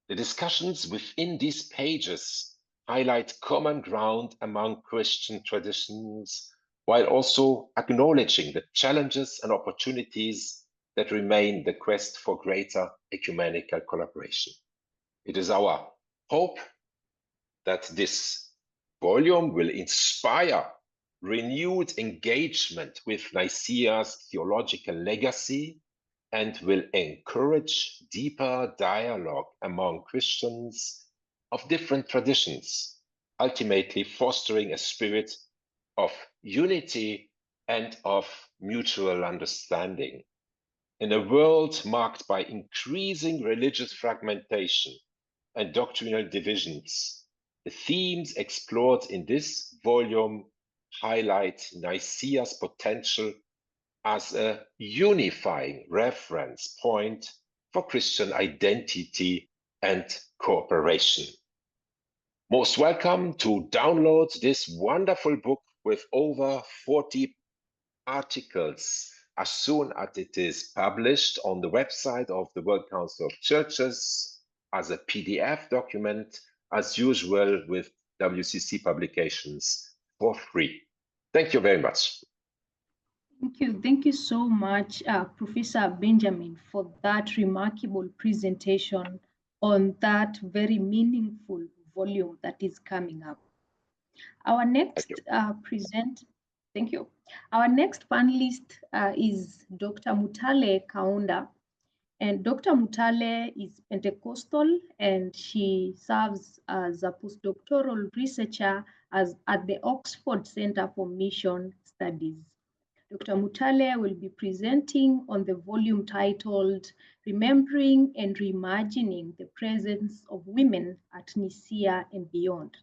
S6: The discussions within these pages highlight common ground among Christian traditions, while also acknowledging the challenges and opportunities that remain the quest for greater ecumenical collaboration. It is our hope that this volume will inspire renewed engagement with Nicaea's theological legacy and will encourage deeper dialogue among Christians of different traditions, ultimately fostering a spirit of unity and of mutual understanding. In a world marked by increasing religious fragmentation and doctrinal divisions, the themes explored in this volume highlight Nicaea's potential as a unifying reference point for Christian identity and cooperation. Most welcome to download this wonderful book with over 40 articles as soon as it is published on the website of the World Council of Churches as a PDF document, as usual with WCC publications for free. Thank you very much.
S1: Thank you so much, Professor Benjamin, for that remarkable presentation on that very meaningful volume that is coming up. Our next thank you. Our next panelist is Dr. Mutale Kaunda. And Dr. Mutale is Pentecostal, and she serves as a postdoctoral researcher at the Oxford Center for Mission Studies. Dr. Mutale will be presenting on the volume titled Remembering and Reimagining the Presence of Women at Nicaea and Beyond.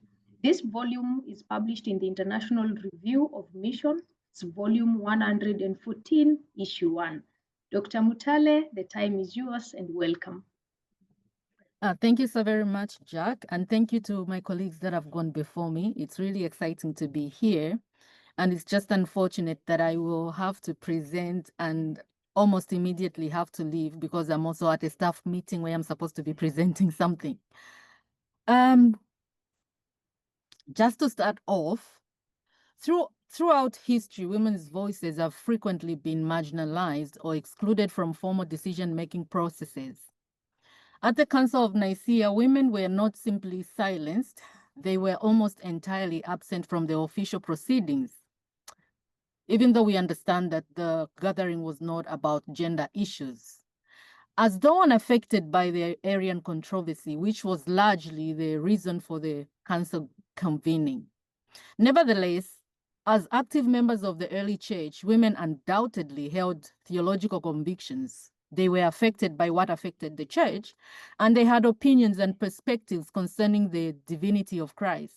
S1: This volume is published in the International Review of Mission. It's volume 114, issue 1. Dr. Mutale, the time is yours and welcome.
S7: Thank you so very much, Jack, and thank you to my colleagues that have gone before me. It's really exciting to be here, and it's just unfortunate that I will have to present and almost immediately have to leave because I'm also at a staff meeting where I'm supposed to be presenting something. Just to start off, throughout history, women's voices have frequently been marginalized or excluded from formal decision-making processes. At the Council of Nicaea, women were not simply silenced, they were almost entirely absent from the official proceedings. Even though we understand that the gathering was not about gender issues. As though unaffected by the Arian controversy, which was largely the reason for the council convening. Nevertheless, as active members of the early church, women undoubtedly held theological convictions. They were affected by what affected the church, and they had opinions and perspectives concerning the divinity of Christ.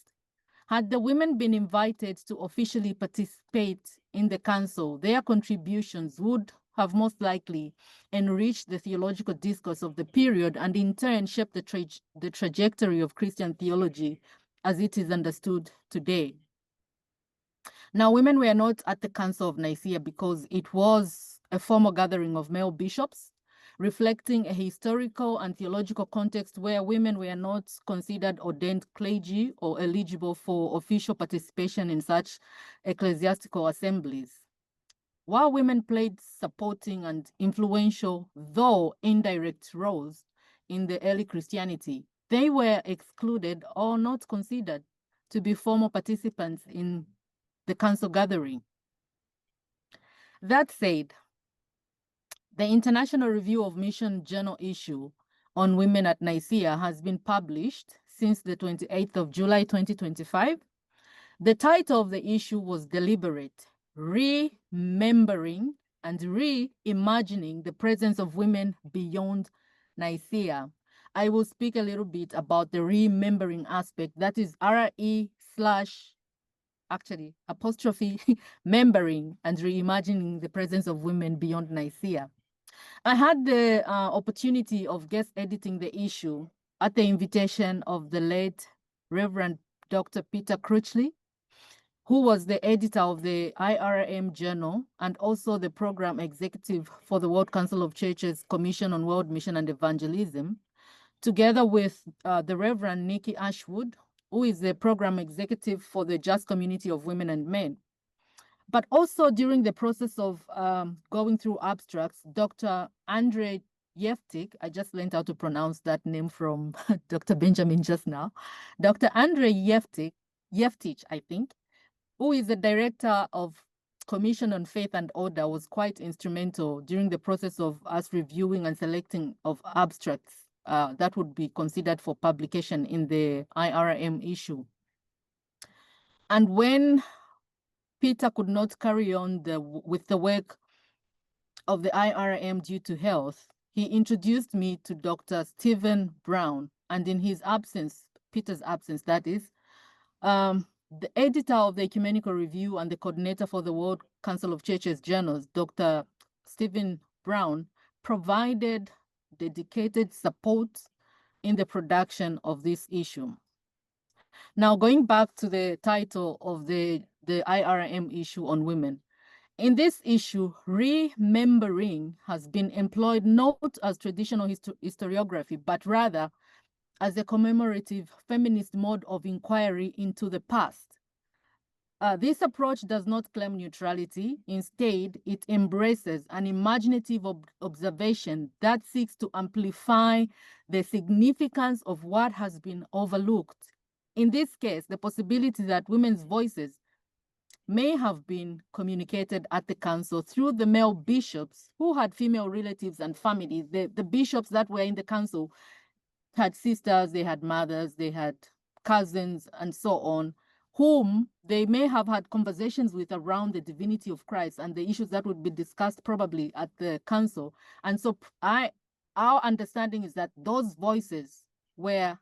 S7: Had the women been invited to officially participate in the council, their contributions would have most likely enriched the theological discourse of the period and in turn shaped the trajectory of Christian theology as it is understood today. Now, women were not at the Council of Nicaea because it was a formal gathering of male bishops, reflecting a historical and theological context where women were not considered ordained clergy or eligible for official participation in such ecclesiastical assemblies. While women played supporting and influential, though indirect roles in the early Christianity, they were excluded or not considered to be formal participants in the council gathering. That said, the International Review of Mission Journal issue on women at Nicaea has been published since the 28th of July 2025. The title of the issue was deliberate, remembering and reimagining the presence of women beyond Nicaea. I will speak a little bit about the remembering aspect, that is membering and reimagining the presence of women beyond Nicaea. I had the opportunity of guest editing the issue at the invitation of the late Reverend Dr. Peter Cruchley, who was the editor of the IRM Journal and also the program executive for the World Council of Churches Commission on World Mission and Evangelism, together with the Reverend Nikki Ashwood, who is the program executive for the Just Community of Women and Men. But also during the process of going through abstracts, Dr. Andre Yeftik, I just learned how to pronounce that name from Dr. Benjamin just now, Dr. Andre Yeftich, I think, who is the director of Commission on Faith and Order, was quite instrumental during the process of us reviewing and selecting of abstracts that would be considered for publication in the IRM issue. And when Peter could not carry on with the work of the IRM due to health, he introduced me to Dr. Stephen Brown, and in his absence, Peter's absence, that is, the editor of the Ecumenical Review and the coordinator for the World Council of Churches Journals, Dr. Stephen Brown, provided dedicated support in the production of this issue. Now, going back to the title of the IRM issue on women. In this issue, remembering has been employed not as traditional historiography, but rather as a commemorative feminist mode of inquiry into the past. This approach does not claim neutrality. Instead, it embraces an imaginative observation that seeks to amplify the significance of what has been overlooked. In this case, the possibility that women's voices may have been communicated at the council through the male bishops who had female relatives and families. The bishops that were in the council had sisters, they had mothers, they had cousins, and so on, whom they may have had conversations with around the divinity of Christ and the issues that would be discussed probably at the council. And so our understanding is that those voices were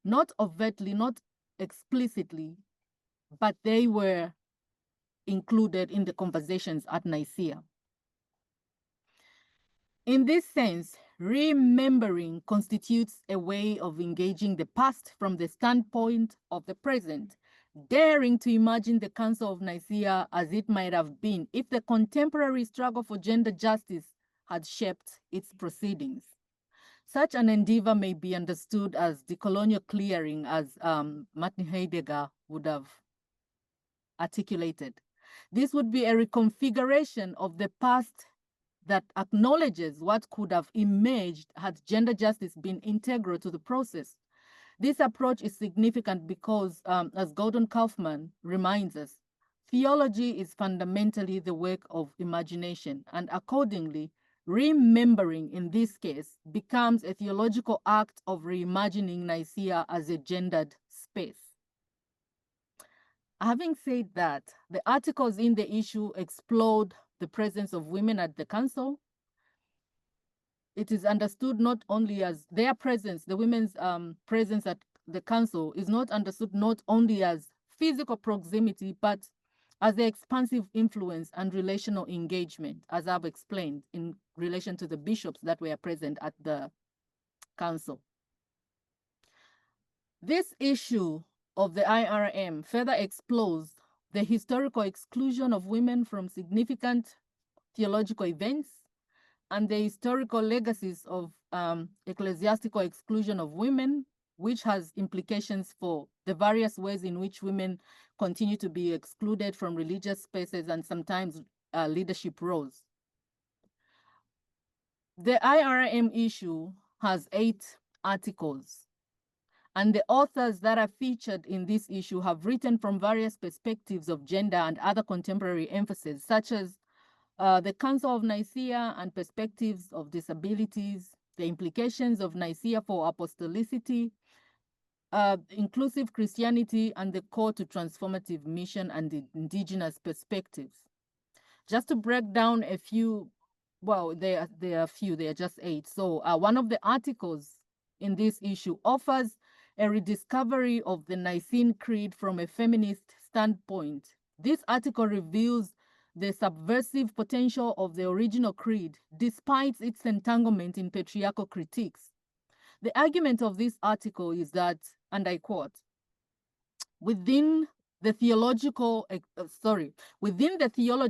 S7: not overtly, not explicitly, but they were included in the conversations at Nicaea. In this sense, remembering constitutes a way of engaging the past from the standpoint of the present, daring to imagine the Council of Nicaea as it might have been if the contemporary struggle for gender justice had shaped its proceedings. Such an endeavor may be understood as decolonial clearing, as Martin Heidegger would have articulated. This would be a reconfiguration of the past that acknowledges what could have emerged had gender justice been integral to the process. This approach is significant because, as Gordon Kaufman reminds us, theology is fundamentally the work of imagination, and accordingly, remembering in this case becomes a theological act of reimagining Nicaea as a gendered space. Having said that, the articles in the issue explored the presence of women at the council. It is understood not only as their presence, the women's presence at the council is not understood not only as physical proximity, but as the expansive influence and relational engagement, as I've explained, in relation to the bishops that were present at the council. This issue of the IRM further explores the historical exclusion of women from significant theological events and the historical legacies of ecclesiastical exclusion of women, which has implications for the various ways in which women continue to be excluded from religious spaces and sometimes leadership roles. The IRM issue has 8 articles, and the authors that are featured in this issue have written from various perspectives of gender and other contemporary emphases, such as the Council of Nicaea and perspectives of disabilities, the implications of Nicaea for apostolicity, inclusive Christianity, and the call to transformative mission and the indigenous perspectives. Just to break down a few, well, there are a few, there are just 8. So one of the articles in this issue offers a rediscovery of the Nicene Creed from a feminist standpoint. This article reveals the subversive potential of the original creed, despite its entanglement in patriarchal critiques. The argument of this article is that, and I quote, within the theology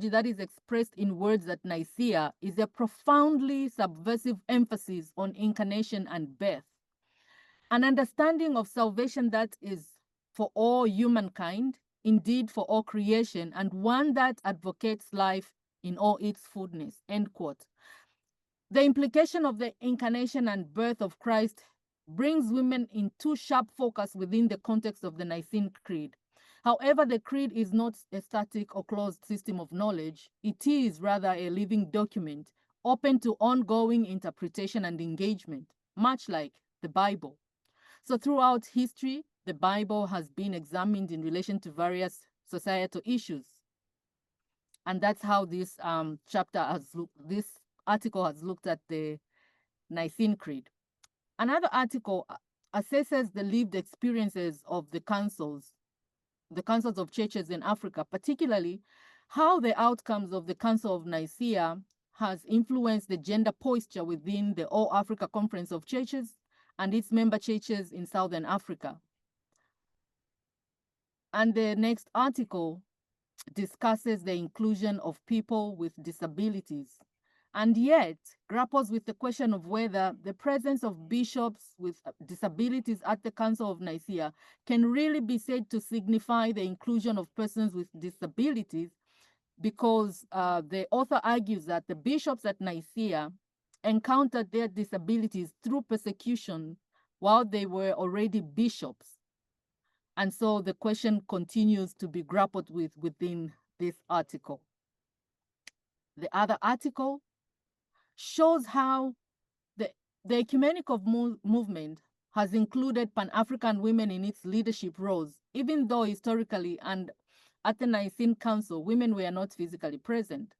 S7: that is expressed in words at Nicaea is a profoundly subversive emphasis on incarnation and birth, an understanding of salvation that is for all humankind, indeed for all creation, and one that advocates life in all its fullness, end quote. The implication of the incarnation and birth of Christ brings women into sharp focus within the context of the Nicene Creed. However, the creed is not a static or closed system of knowledge. It is rather a living document, open to ongoing interpretation and engagement, much like the Bible. So throughout history, the Bible has been examined in relation to various societal issues. And that's how this this article has looked at the Nicene Creed. Another article assesses the lived experiences of the councils of churches in Africa, particularly how the outcomes of the Council of Nicaea has influenced the gender posture within the All Africa Conference of Churches and its member churches in Southern Africa. And the next article discusses the inclusion of people with disabilities, and yet grapples with the question of whether the presence of bishops with disabilities at the Council of Nicaea can really be said to signify the inclusion of persons with disabilities, because the author argues that the bishops at Nicaea encountered their disabilities through persecution while they were already bishops. And so the question continues to be grappled with within this article. The other article shows how the ecumenical movement has included Pan-African women in its leadership roles, even though historically and at the Nicene Council, women were not physically present.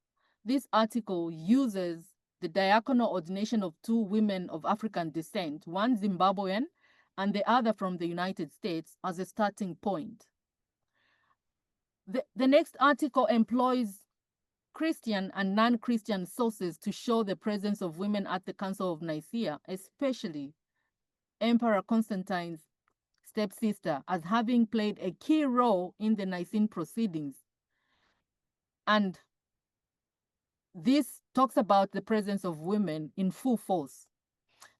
S7: This article uses the diaconal ordination of 2 women of African descent, one Zimbabwean and the other from the United States, as a starting point. The next article employs Christian and non-Christian sources to show the presence of women at the Council of Nicaea, especially Emperor Constantine's stepsister, as having played a key role in the Nicene proceedings. And this talks about the presence of women in full force.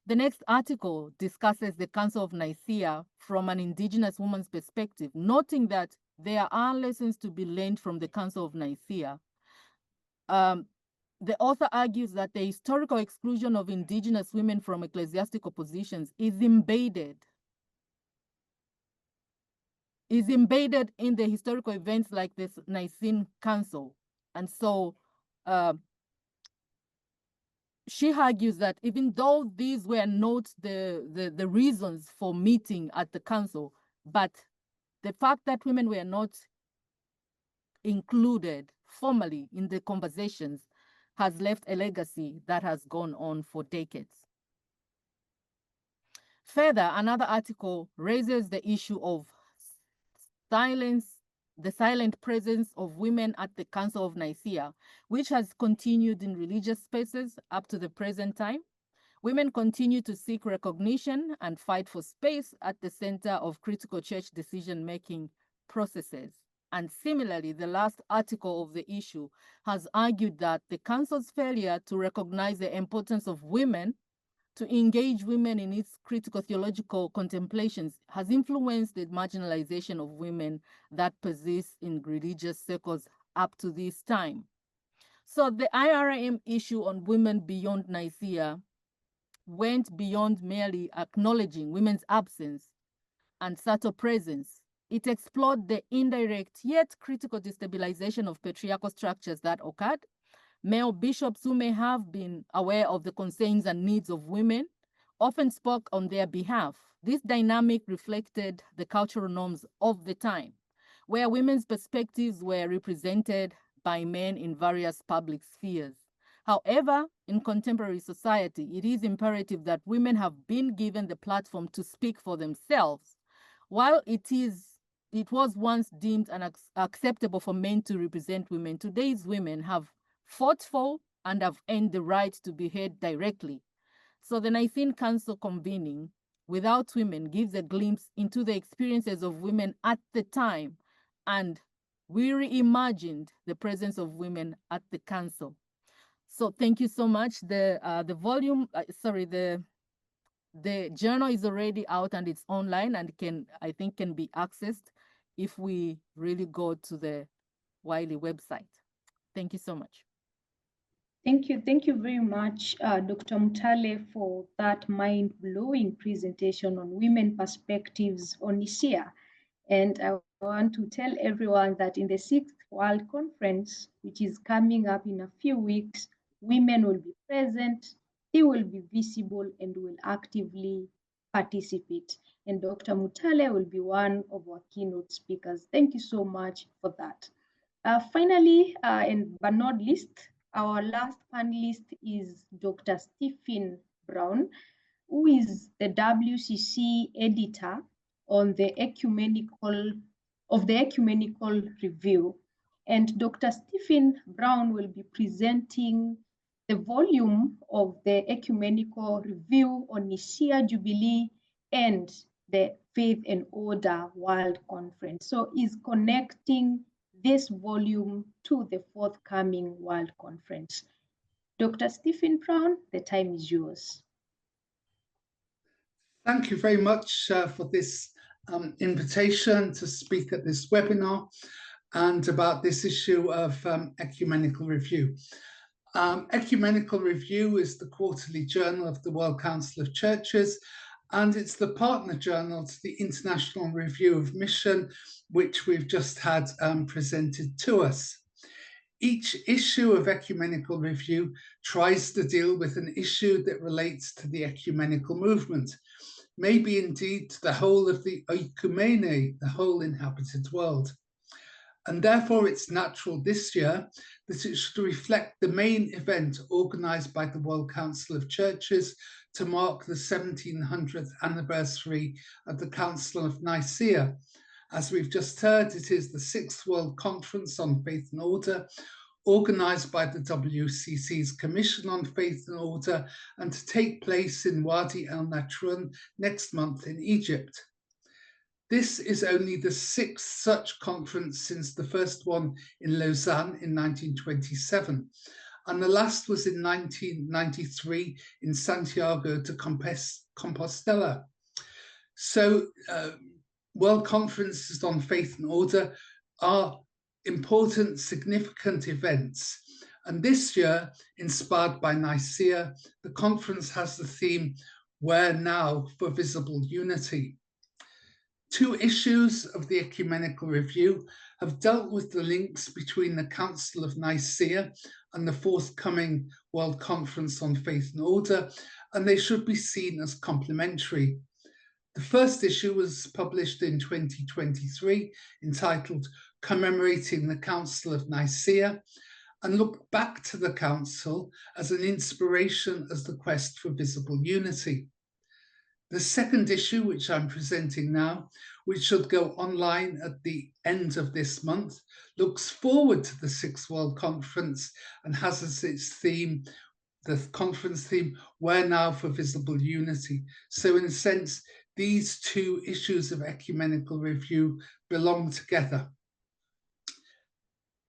S7: The next article discusses the Council of Nicaea from an indigenous woman's perspective, noting that there are lessons to be learned from the Council of Nicaea. The author argues that the historical exclusion of indigenous women from ecclesiastical positions is embedded in the historical events like this Nicene Council. And so she argues that even though these were not the reasons for meeting at the council, but the fact that women were not included formally in the conversations has left a legacy that has gone on for decades. Further, another article raises the issue of the silent presence of women at the Council of Nicaea, which has continued in religious spaces up to the present time. Women continue to seek recognition and fight for space at the center of critical church decision-making processes. And similarly, the last article of the issue has argued that the Council's failure to recognize the importance of women, to engage women in its critical theological contemplations, has influenced the marginalization of women that persists in religious circles up to this time. So the IRM issue on women beyond Nicaea went beyond merely acknowledging women's absence and subtle presence. It explored the indirect yet critical destabilization of patriarchal structures that occurred. Male bishops who may have been aware of the concerns and needs of women often spoke on their behalf. This dynamic reflected the cultural norms of the time, where women's perspectives were represented by men in various public spheres. However, in contemporary society, it is imperative that women have been given the platform to speak for themselves. While it was once deemed unacceptable for men to represent women, today's women have fought for and have earned the right to be heard directly. So the Nicene Council convening without women gives a glimpse into the experiences of women at the time, and we reimagined the presence of women at the council. So thank you so much. The journal is already out and it's online and I think can be accessed if we really go to the Wiley website. Thank you so much.
S1: Thank you very much, Dr. Mutale, for that mind-blowing presentation on women perspectives on Nicaea. And I want to tell everyone that in the 6th World Conference, which is coming up in a few weeks, women will be present, they will be visible and will actively participate. And Dr. Mutale will be one of our keynote speakers. Thank you so much for that. Finally, and but not least, our last panelist is Dr. Stephen Brown, who is the WCC editor on the Ecumenical Review. And Dr. Stephen Brown will be presenting the volume of the Ecumenical Review on Nicaea Jubilee and the Faith and Order World Conference. So he's connecting this volume to the forthcoming World Conference. Dr. Stephen Brown, the time is yours.
S8: Thank you very much for this invitation to speak at this webinar and about this issue of Ecumenical Review. Ecumenical Review is the quarterly journal of the World Council of Churches, and it's the partner journal to the International Review of Mission, which we've just had presented to us. Each issue of Ecumenical Review tries to deal with an issue that relates to the ecumenical movement, maybe indeed to the whole of the Ecumene, the whole inhabited world. And therefore it's natural this year that it should reflect the main event organized by the World Council of Churches to mark the 1700th anniversary of the Council of Nicaea. As we've just heard, it is the 6th World Conference on Faith and Order, organised by the WCC's Commission on Faith and Order, and to take place in Wadi El Natrun next month in Egypt. This is only the 6th such conference since the first one in Lausanne in 1927, and the last was in 1993 in Santiago de Compostela. So World Conferences on Faith and Order are important, significant events. And this year, inspired by Nicaea, the conference has the theme, Where Now for Visible Unity. 2 issues of the Ecumenical Review have dealt with the links between the Council of Nicaea and the forthcoming World Conference on Faith and Order, and they should be seen as complementary. The first issue was published in 2023, entitled Commemorating the Council of Nicaea, and looked back to the Council as an inspiration as the quest for visible unity. The second issue, which I'm presenting now, which should go online at the end of this month, looks forward to the 6th World Conference and has as its theme, the conference theme, Where Now for Visible Unity. So in a sense, these 2 issues of Ecumenical Review belong together.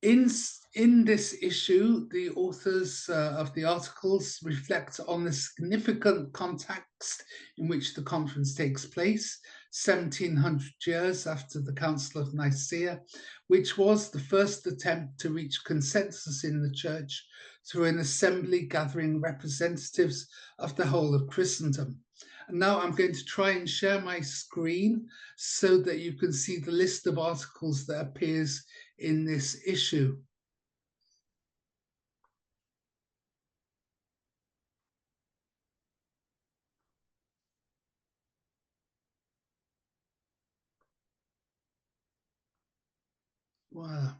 S8: In this issue, the authors of the articles reflect on the significant context in which the conference takes place, 1700 years after the Council of Nicaea, which was the first attempt to reach consensus in the Church through an assembly gathering representatives of the whole of Christendom. And now I'm going to try and share my screen so that you can see the list of articles that appears in this issue. Wow.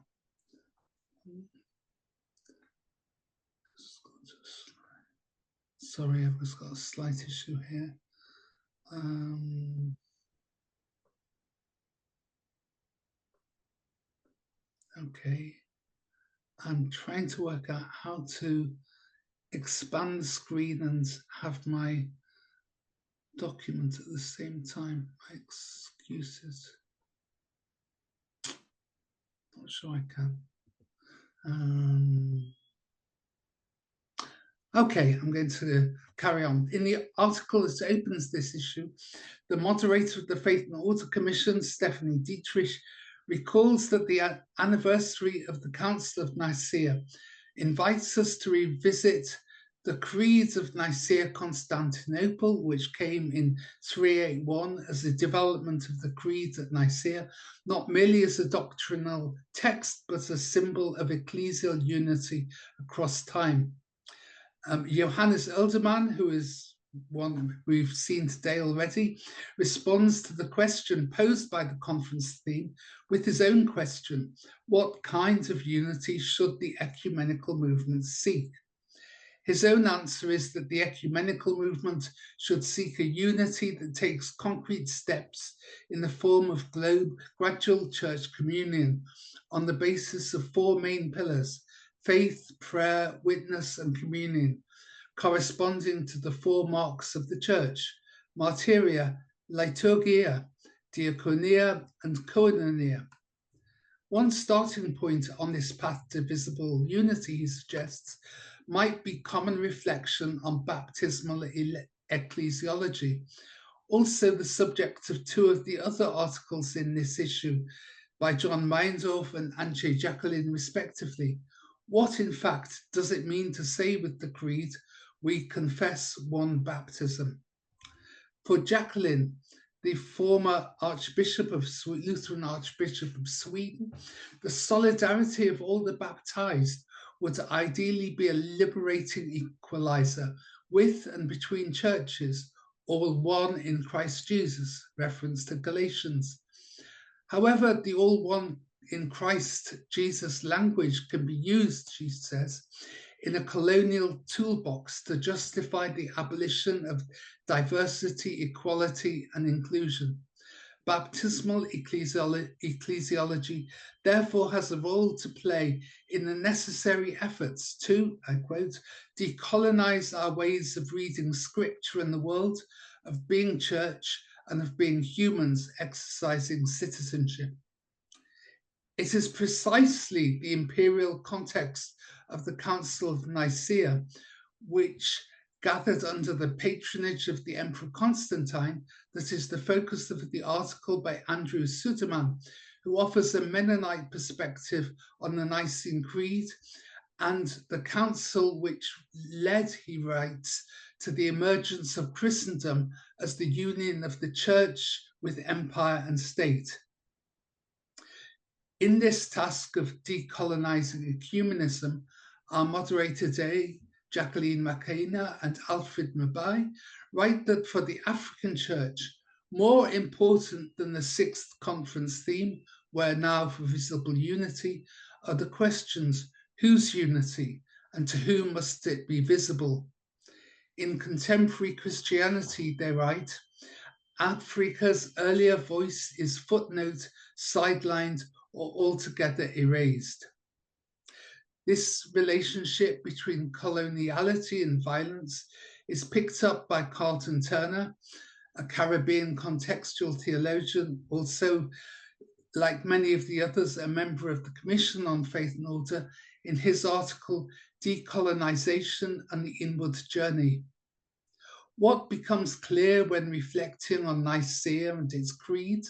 S8: Sorry, I've just got a slight issue here. Okay. I'm trying to work out how to expand the screen and have my document at the same time. My excuses. Not sure I can. Okay, I'm going to carry on. In the article that opens this issue, the moderator of the Faith and Order Commission, Stephanie Dietrich, recalls that the anniversary of the Council of Nicaea invites us to revisit the creeds of Nicaea Constantinople, which came in 381 as a development of the creeds at Nicaea, not merely as a doctrinal text, but a symbol of ecclesial unity across time. Johannes Elderman, who is one we've seen today already, responds to the question posed by the conference theme with his own question: what kind of unity should the ecumenical movement seek? His own answer is that the ecumenical movement should seek a unity that takes concrete steps in the form of gradual church communion on the basis of 4 main pillars: faith, prayer, witness, and communion, corresponding to the 4 marks of the church: martyria, liturgia, diaconia, and koinonia. One starting point on this path to visible unity, he suggests, might be common reflection on baptismal ecclesiology, also the subject of 2 of the other articles in this issue by John Meindorf and Antje Jacqueline respectively. What, in fact, does it mean to say with the creed, we confess one baptism? For Jacqueline, the former Lutheran Archbishop of Sweden, the solidarity of all the baptized would ideally be a liberating equalizer with and between churches, all one in Christ Jesus, reference to Galatians. However, the all one in Christ Jesus language can be used, she says, in a colonial toolbox to justify the abolition of diversity, equality, and inclusion. Baptismal ecclesiology therefore has a role to play in the necessary efforts to, I quote, decolonize our ways of reading scripture in the world, of being church, and of being humans exercising citizenship. It is precisely the imperial context of the Council of Nicaea, which gathered under the patronage of the Emperor Constantine, that is the focus of the article by Andrew Suderman, who offers a Mennonite perspective on the Nicene Creed and the council which led, he writes, to the emergence of Christendom as the union of the church with empire and state. In this task of decolonizing ecumenism, our moderator today, Jacqueline McKenna and Alfred Mabai, write that for the African Church, more important than the sixth conference theme, Where Now for Visible Unity, are the questions, whose unity and to whom must it be visible? In contemporary Christianity, they write, Africa's earlier voice is footnote, sidelined, or altogether erased. This relationship between coloniality and violence is picked up by Carlton Turner, a Caribbean contextual theologian, also, like many of the others, a member of the Commission on Faith and Order, in his article, Decolonization and the Inward Journey. What becomes clear when reflecting on Nicaea and its creed,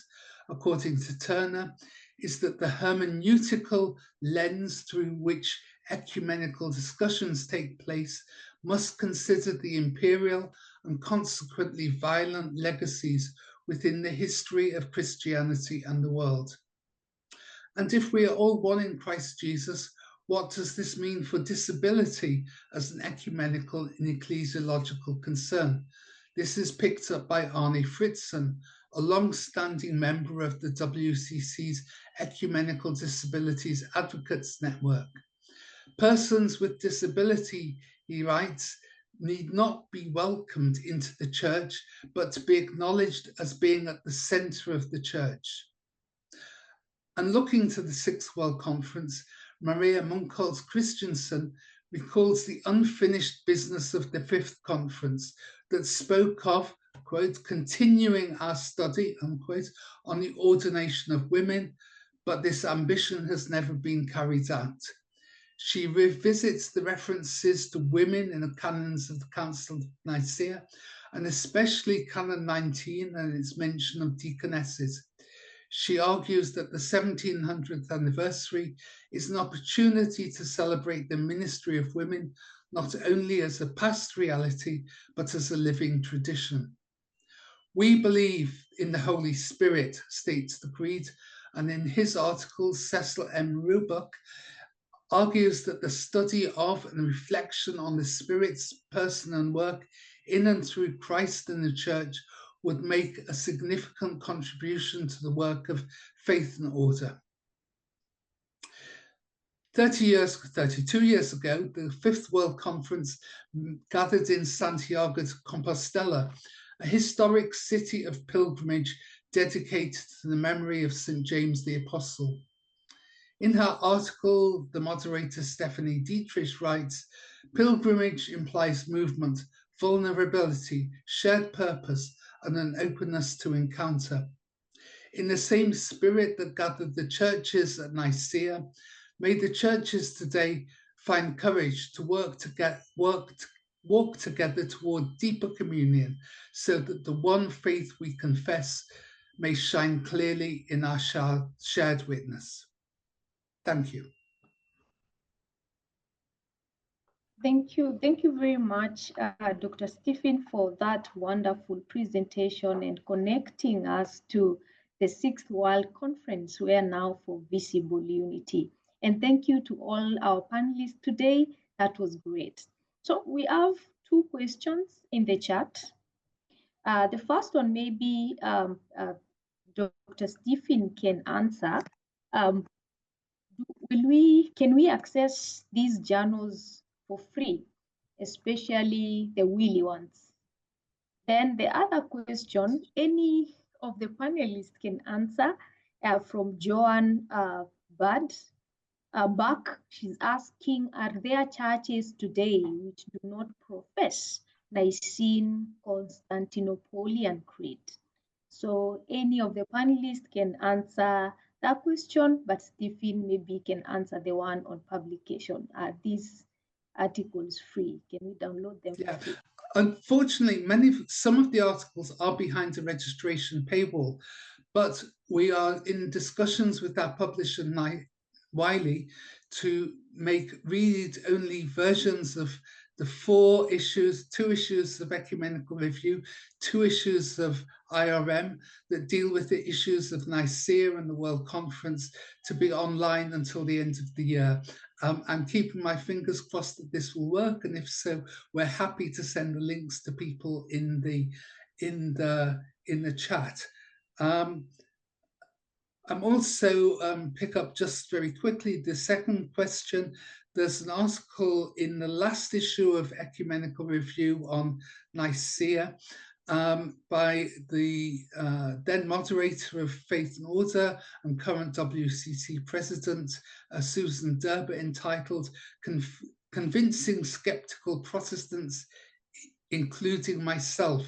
S8: according to Turner, is that the hermeneutical lens through which ecumenical discussions take place must consider the imperial and consequently violent legacies within the history of Christianity and the world. And if we are all one in Christ Jesus, what does this mean for disability as an ecumenical and ecclesiological concern? This is picked up by Arne Fritzen, a long-standing member of the WCC's Ecumenical Disabilities Advocates Network. Persons with disability, he writes, need not be welcomed into the church, but to be acknowledged as being at the center of the church. And looking to the Sixth World Conference, Maria Munkholz Christensen recalls the unfinished business of the Fifth Conference that spoke of, quote, continuing our study, unquote, on the ordination of women, but this ambition has never been carried out. She revisits the references to women in the canons of the Council of Nicaea, and especially Canon 19 and its mention of deaconesses. She argues that the 1700th anniversary is an opportunity to celebrate the ministry of women, not only as a past reality, but as a living tradition. We believe in the Holy Spirit, states the Creed, and in his article, Cecil M. Roebuck argues that the study of and reflection on the Spirit's person and work in and through Christ and the Church would make a significant contribution to the work of faith and order. 32 years ago, the Fifth World Conference gathered in Santiago de Compostela, a historic city of pilgrimage dedicated to the memory of St. James the Apostle. In her article, the moderator Stephanie Dietrich writes, pilgrimage implies movement, vulnerability, shared purpose, and an openness to encounter. In the same spirit that gathered the churches at Nicaea, may the churches today find courage to walk together toward deeper communion, so that the one faith we confess may shine clearly in our shared witness. Thank you.
S1: Thank you very much, Dr. Stephen, for that wonderful presentation and connecting us to the Sixth World Conference, Where Now for Visible Unity. And thank you to all our panelists today. That was great. So we have two questions in the chat. The first one maybe Dr. Stephen can answer. Can we access these journals for free, especially the willy ones? Then the other question, any of the panelists can answer. From Joan Buck, she's asking, are there churches today which do not profess Nicene Constantinopolitan Creed? So any of the panelists can answer that question, but Stephen maybe can answer the one on publication. Are these articles free? Can we download them for free?
S8: Unfortunately, some of the articles are behind a registration paywall, but we are in discussions with our publisher, Wiley, to make read-only versions of the 4 issues, 2 issues of Ecumenical Review, 2 issues of IRM that deal with the issues of Nicaea and the World Conference to be online until the end of the year. I'm keeping my fingers crossed that this will work, and if so, we're happy to send the links to people in the chat. I'm also pick up just very quickly the second question. There's an article in the last issue of Ecumenical Review on Nicaea by the then moderator of Faith and Order and current WCC president, Susan Derber, entitled Convincing Skeptical Protestants, Including Myself.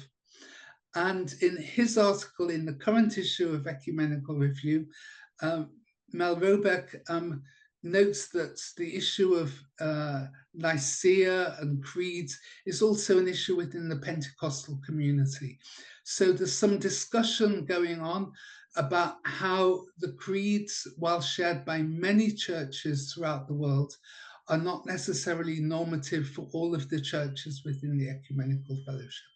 S8: And in his article in the current issue of Ecumenical Review, Mel Robeck notes that the issue of Nicaea and creeds is also an issue within the Pentecostal community. So there's some discussion going on about how the creeds, while shared by many churches throughout the world, are not necessarily normative for all of the churches within the Ecumenical Fellowship.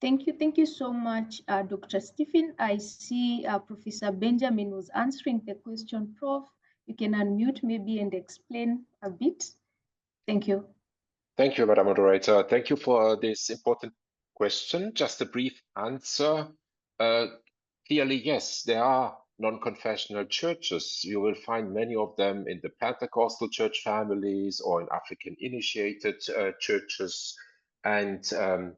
S1: Thank you so much, Dr. Stephen. I see Professor Benjamin was answering the question. Prof, you can unmute maybe and explain a bit. Thank you.
S6: Thank you, Madam Moderator. Thank you for this important question. Just a brief answer. Clearly, yes, there are non-confessional churches. You will find many of them in the Pentecostal church families or in African initiated churches. And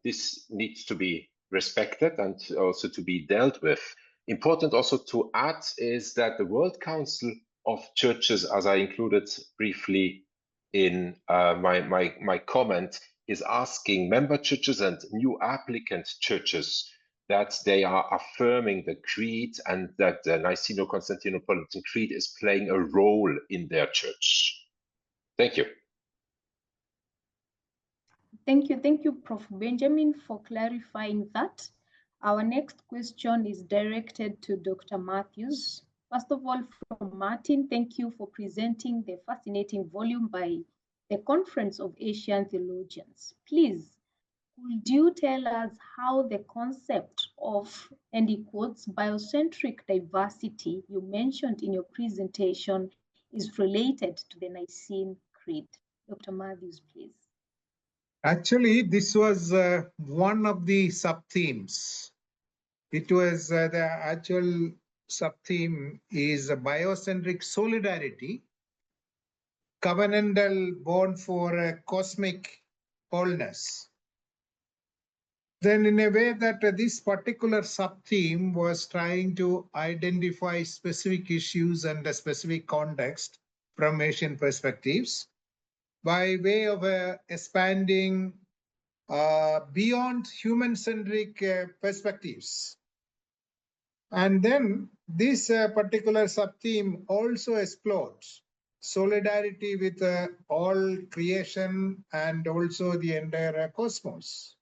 S6: this needs to be respected and also to be dealt with. Important also to add is that the World Council of Churches, as I included briefly in my comment, is asking member churches and new applicant churches that they are affirming the creed and that the Niceno-Constantinopolitan Creed is playing a role in their church. Thank you.
S1: Thank you, Prof. Benjamin, for clarifying that. Our next question is directed to Dr. Matthews. First of all, from Martin, thank you for presenting the fascinating volume by the Conference of Asian Theologians. Please, could you tell us how the concept of, and he quotes, biocentric diversity you mentioned in your presentation is related to the Nicene Creed? Dr. Matthews, please.
S5: Actually, this was one of the sub-themes. It was the actual sub-theme is biocentric solidarity, covenantal bond for cosmic wholeness. Then in a way that this particular sub-theme was trying to identify specific issues and a specific context from Asian perspectives, by way of expanding beyond human-centric perspectives. And then this particular sub-theme also explodes solidarity with all creation and also the entire cosmos.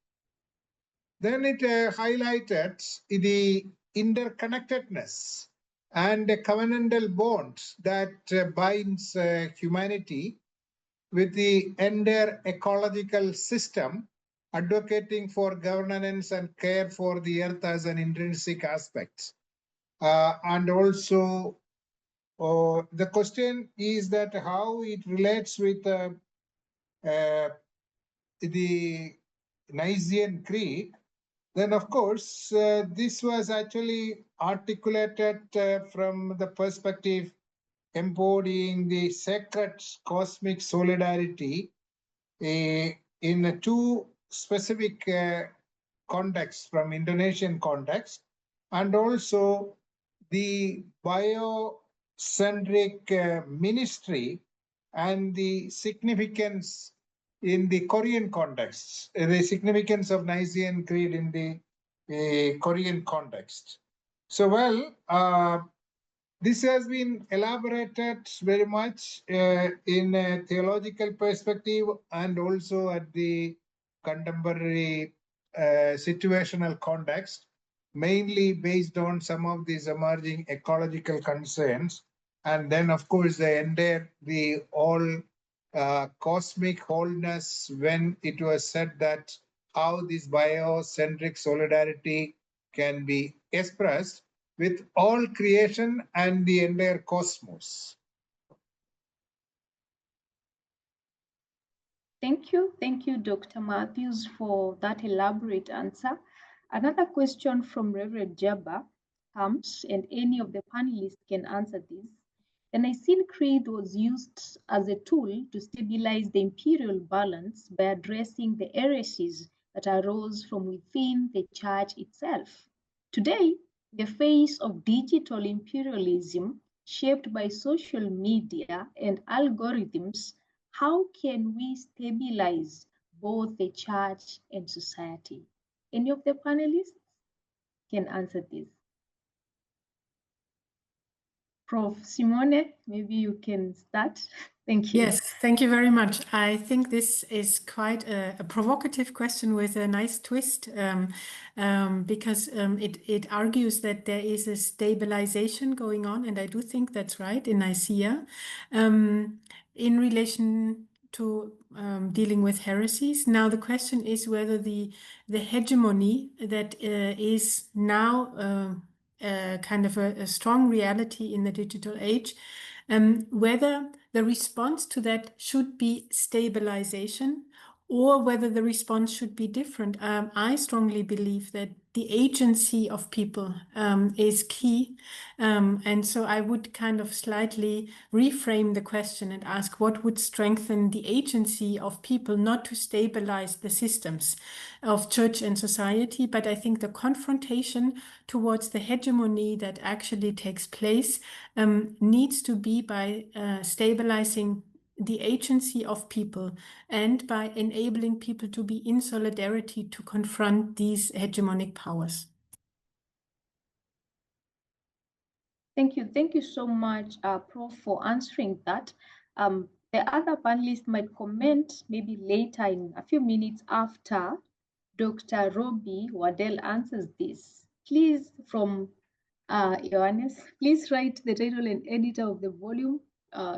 S5: Then it highlighted the interconnectedness and the covenantal bonds that binds humanity with the entire ecological system, advocating for governance and care for the earth as an intrinsic aspect. And also, the question is that how it relates with the Nicene Creed. Then, of course, this was actually articulated from the perspective embodying the sacred cosmic solidarity in two specific context, from Indonesian context, and also the biocentric ministry and the significance in the Korean context, the significance of Nicene Creed in the Korean context. So, well, this has been elaborated very much in a theological perspective and also at the contemporary situational context, mainly based on some of these emerging ecological concerns. And then, of course, the all cosmic wholeness, when it was said that how this biocentric solidarity can be expressed with all creation and the entire cosmos.
S1: Thank you, Dr. Matthews, for that elaborate answer. Another question from Reverend Jabba comes, and any of the panelists can answer this. The Nicene Creed was used as a tool to stabilize the imperial balance by addressing the heresies that arose from within the church itself. Today, in the face of digital imperialism shaped by social media and algorithms, how can we stabilize both the church and society? Any of the panelists can answer this. Prof. Simone, maybe you can start. Thank you.
S3: Yes, thank you very much. I think this is quite a provocative question with a nice twist, because it argues that there is a stabilization going on, and I do think that's right in Nicaea, in relation to dealing with heresies. Now, the question is whether the hegemony that is now kind of a strong reality in the digital age, whether the response to that should be stabilization or whether the response should be different. I strongly believe that the agency of people is key. And so I would kind of slightly reframe the question and ask what would strengthen the agency of people, not to stabilize the systems of church and society, but I think the confrontation towards the hegemony that actually takes place needs to be by stabilizing the agency of people and by enabling people to be in solidarity to confront these hegemonic powers.
S1: Thank you so much, Prof, for answering that. The other panelists might comment maybe later in a few minutes after Dr. Robbie Waddell answers this. Please, from Johannes, please write the title and editor of the volume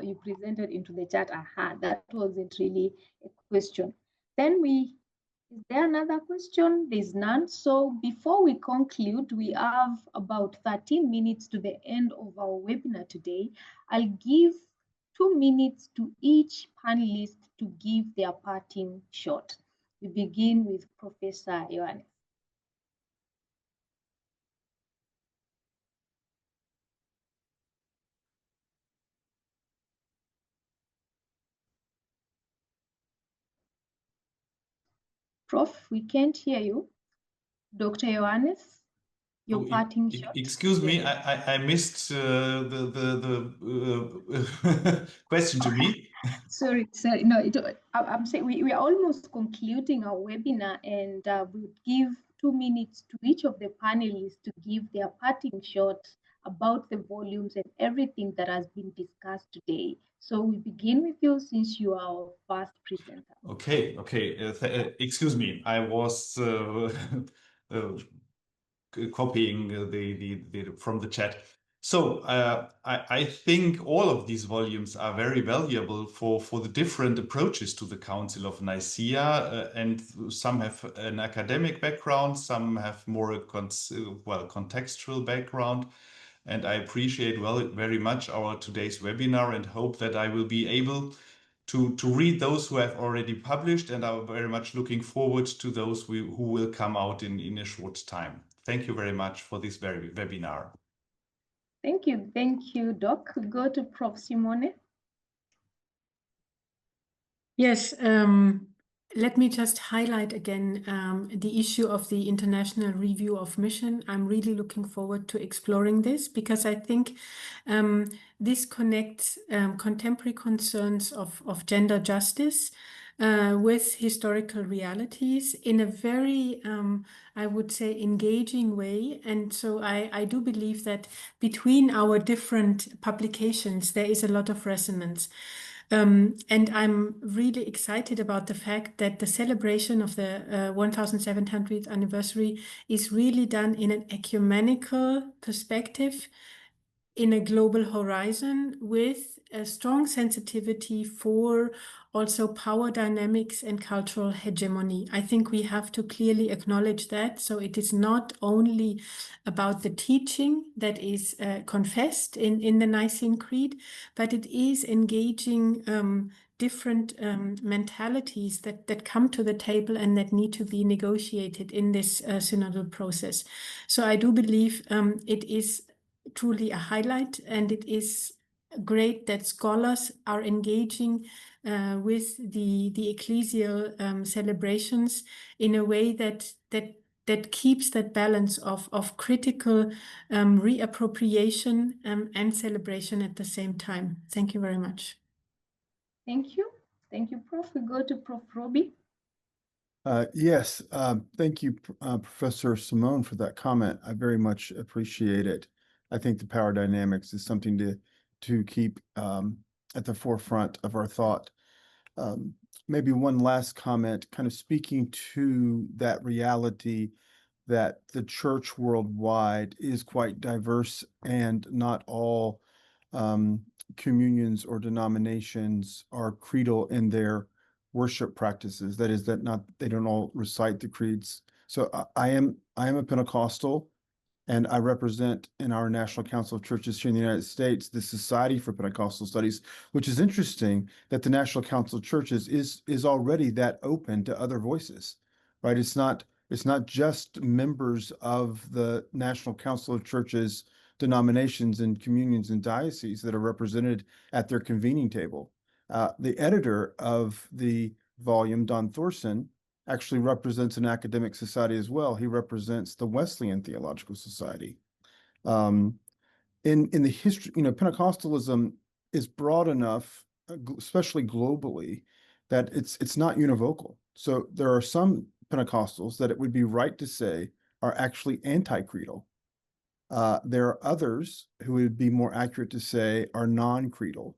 S1: you presented into the chat. Aha, that wasn't really a question. Then is there another question? There's none. So before we conclude, we have about 13 minutes to the end of our webinar today. I'll give 2 minutes to each panelist to give their parting shot. We begin with Professor Johannes. Prof, we can't hear you. Dr. Johannes, your parting shot.
S2: Excuse me, I missed the question to me.
S1: Sorry. No, I'm saying we are almost concluding our webinar, and we would give 2 minutes to each of the panelists to give their parting shot about the volumes and everything that has been discussed today. So we begin with you since you are our first presenter.
S2: Okay. Excuse me, I was copying from the chat. So I think all of these volumes are very valuable for the different approaches to the Council of Nicaea, and some have an academic background, some have more contextual background. And I appreciate very much our today's webinar and hope that I will be able to read those who have already published, and I'm very much looking forward to those who will come out in a short time. Thank you very much for this webinar.
S1: Thank you, Doc. We go to Prof. Simone.
S3: Yes, let me just highlight again the issue of the International Review of Mission. I'm really looking forward to exploring this because I think this connects contemporary concerns of gender justice with historical realities in a very, I would say, engaging way. And so I do believe that between our different publications, there is a lot of resonance. And I'm really excited about the fact that the celebration of the 1700th anniversary is really done in an ecumenical perspective, in a global horizon, with a strong sensitivity for also power dynamics and cultural hegemony. I think we have to clearly acknowledge that. So it is not only about the teaching that is confessed in the Nicene Creed, but it is engaging different mentalities that come to the table and that need to be negotiated in this synodal process. So I do believe it is truly a highlight, and it is great that scholars are engaging with the ecclesial celebrations in a way that keeps that balance of critical reappropriation and celebration at the same time. Thank you very much.
S1: Thank you. Thank you, Prof. We go to Prof. Robbie.
S4: Yes, thank you, Professor Simone, for that comment. I very much appreciate it. I think the power dynamics is something to keep at the forefront of our thought. Maybe one last comment, kind of speaking to that reality that the church worldwide is quite diverse, and not all communions or denominations are creedal in their worship practices. That is, they don't all recite the creeds. So I am a Pentecostal, and I represent in our National Council of Churches here in the United States the Society for Pentecostal Studies, which is interesting that the National Council of Churches is already that open to other voices, right? It's not just members of the National Council of Churches, denominations and communions and dioceses that are represented at their convening table. The editor of the volume, Don Thorson, actually represents an academic society as well. He represents the Wesleyan Theological Society. In the history, Pentecostalism is broad enough, especially globally, that it's not univocal. So there are some Pentecostals that it would be right to say are actually anti-creedal. There are others who would be more accurate to say are non-creedal.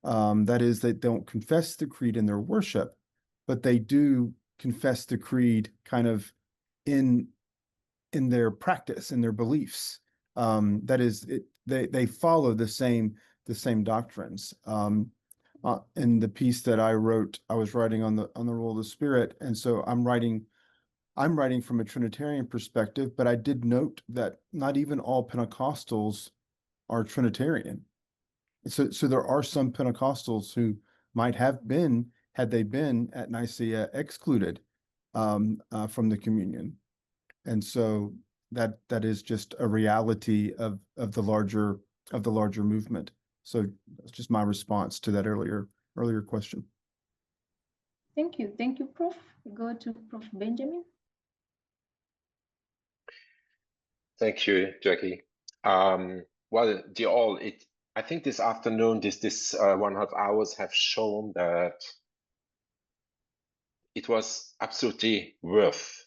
S4: That is, they don't confess the creed in their worship, but they do confess the creed kind of in their practice, in their beliefs. That is, they follow the same doctrines. In the piece that I wrote, I was writing on the role of the Spirit, and so I'm writing from a Trinitarian perspective, but I did note that not even all Pentecostals are Trinitarian. So there are some Pentecostals who might have been, had they been at Nicaea, excluded from the communion. And so that is just a reality of the larger movement. So that's just my response to that earlier question.
S1: Thank you. Thank you, Prof. We go to Prof. Benjamin.
S6: Thank you, Jackie. Well, dear all, I think this afternoon, this 1.5 hours have shown that it was absolutely worth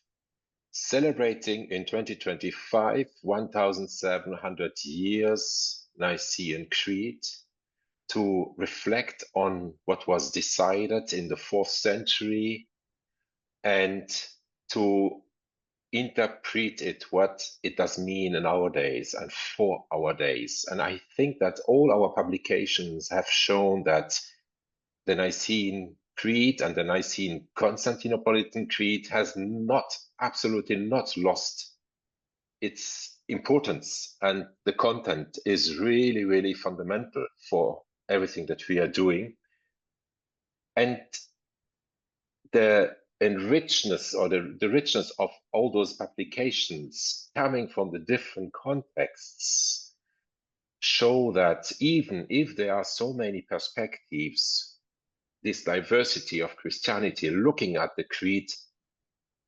S6: celebrating in 2025 1,700 years Nicene Creed, to reflect on what was decided in the 4th century and to interpret it, what it does mean in our days and for our days. And I think that all our publications have shown that the Nicene Creed and the Nicene Constantinopolitan Creed has absolutely not lost its importance, and the content is really, really fundamental for everything that we are doing. And the richness of all those publications coming from the different contexts show that even if there are so many perspectives, this diversity of Christianity, looking at the creed,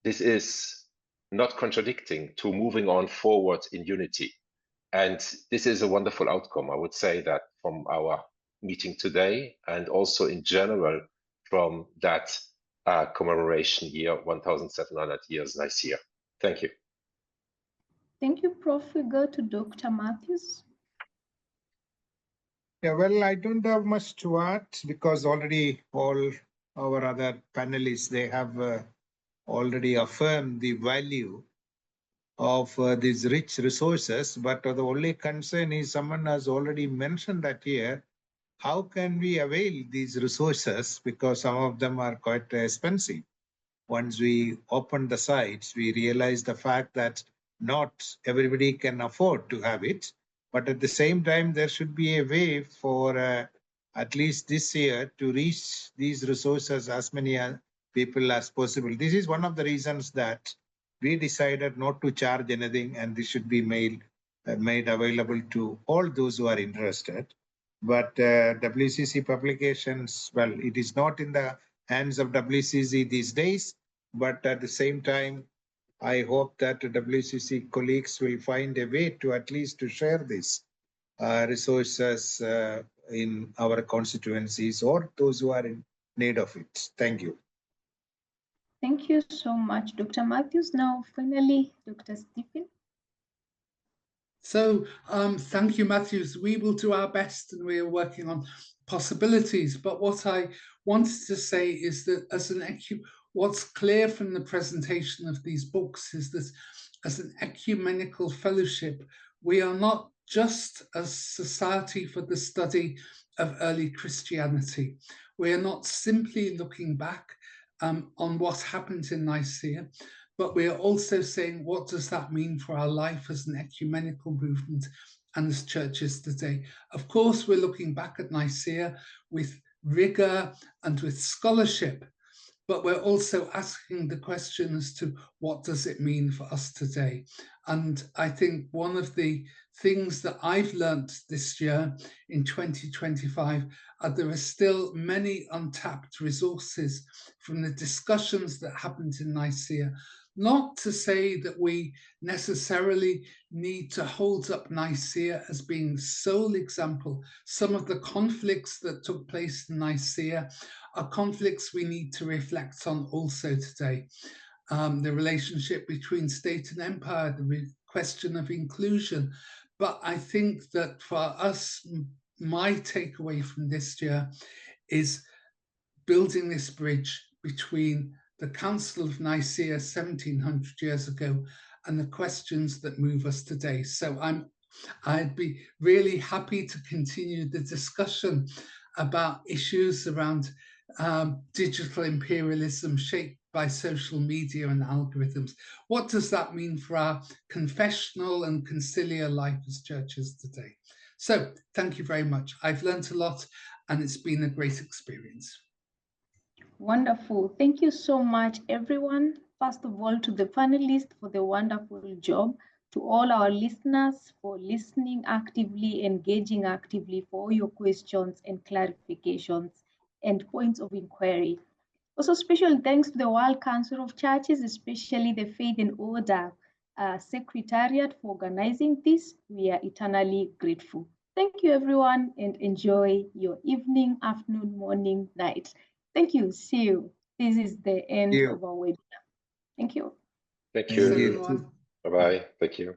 S6: this is not contradicting to moving on forward in unity. And this is a wonderful outcome, I would say, that from our meeting today, and also in general from that commemoration year, 1,700 years Nicaea. Thank you.
S1: Thank you, Prof. We go to Dr. Matthews.
S5: Yeah, well, I don't have much to add because already all our other panelists, they have already affirmed the value of these rich resources. But the only concern is someone has already mentioned that here, how can we avail these resources? Because some of them are quite expensive. Once we open the sites, we realize the fact that not everybody can afford to have it. But at the same time, there should be a way for at least this year to reach these resources as many people as possible. This is one of the reasons that we decided not to charge anything, and this should be made available to all those who are interested. But WCC publications, well, it is not in the hands of WCC these days, but at the same time, I hope that WCC colleagues will find a way to at least to share these resources in our constituencies or those who are in need of it. Thank you.
S1: Thank you so much, Dr. Matthews. Now, finally, Dr. Stephen.
S8: So thank you, Matthews. We will do our best, and we are working on possibilities. But what I wanted to say is that what's clear from the presentation of these books is that as an ecumenical fellowship, we are not just a society for the study of early Christianity. We are not simply looking back on what happened in Nicaea, but we are also saying, what does that mean for our life as an ecumenical movement and as churches today? Of course, we're looking back at Nicaea with rigor and with scholarship, but we're also asking the question as to what does it mean for us today? And I think one of the things that I've learned this year in 2025 are there are still many untapped resources from the discussions that happened in Nicaea. Not to say that we necessarily need to hold up Nicaea as being the sole example. Some of the conflicts that took place in Nicaea are conflicts we need to reflect on also today. The relationship between state and empire, the question of inclusion. But I think that for us, my takeaway from this year is building this bridge between the Council of Nicaea 1700 years ago and the questions that move us today. So I'd be really happy to continue the discussion about issues around digital imperialism shaped by social media and algorithms. What does that mean for our confessional and conciliar life as churches today? So thank you very much. I've learned a lot and it's been a great experience.
S1: Wonderful. Thank you so much, everyone. First of all, to the panelists for the wonderful job, to all our listeners for listening actively, engaging actively, for all your questions and clarifications and points of inquiry. Also, special thanks to the World Council of Churches, especially the Faith and Order Secretariat for organizing this. We are eternally grateful. Thank you, everyone, and enjoy your evening, afternoon, morning, night. Thank you. See you. This is the end of our webinar. Thank you.
S6: Thank you.
S8: Everyone.
S6: Bye-bye. Thank you.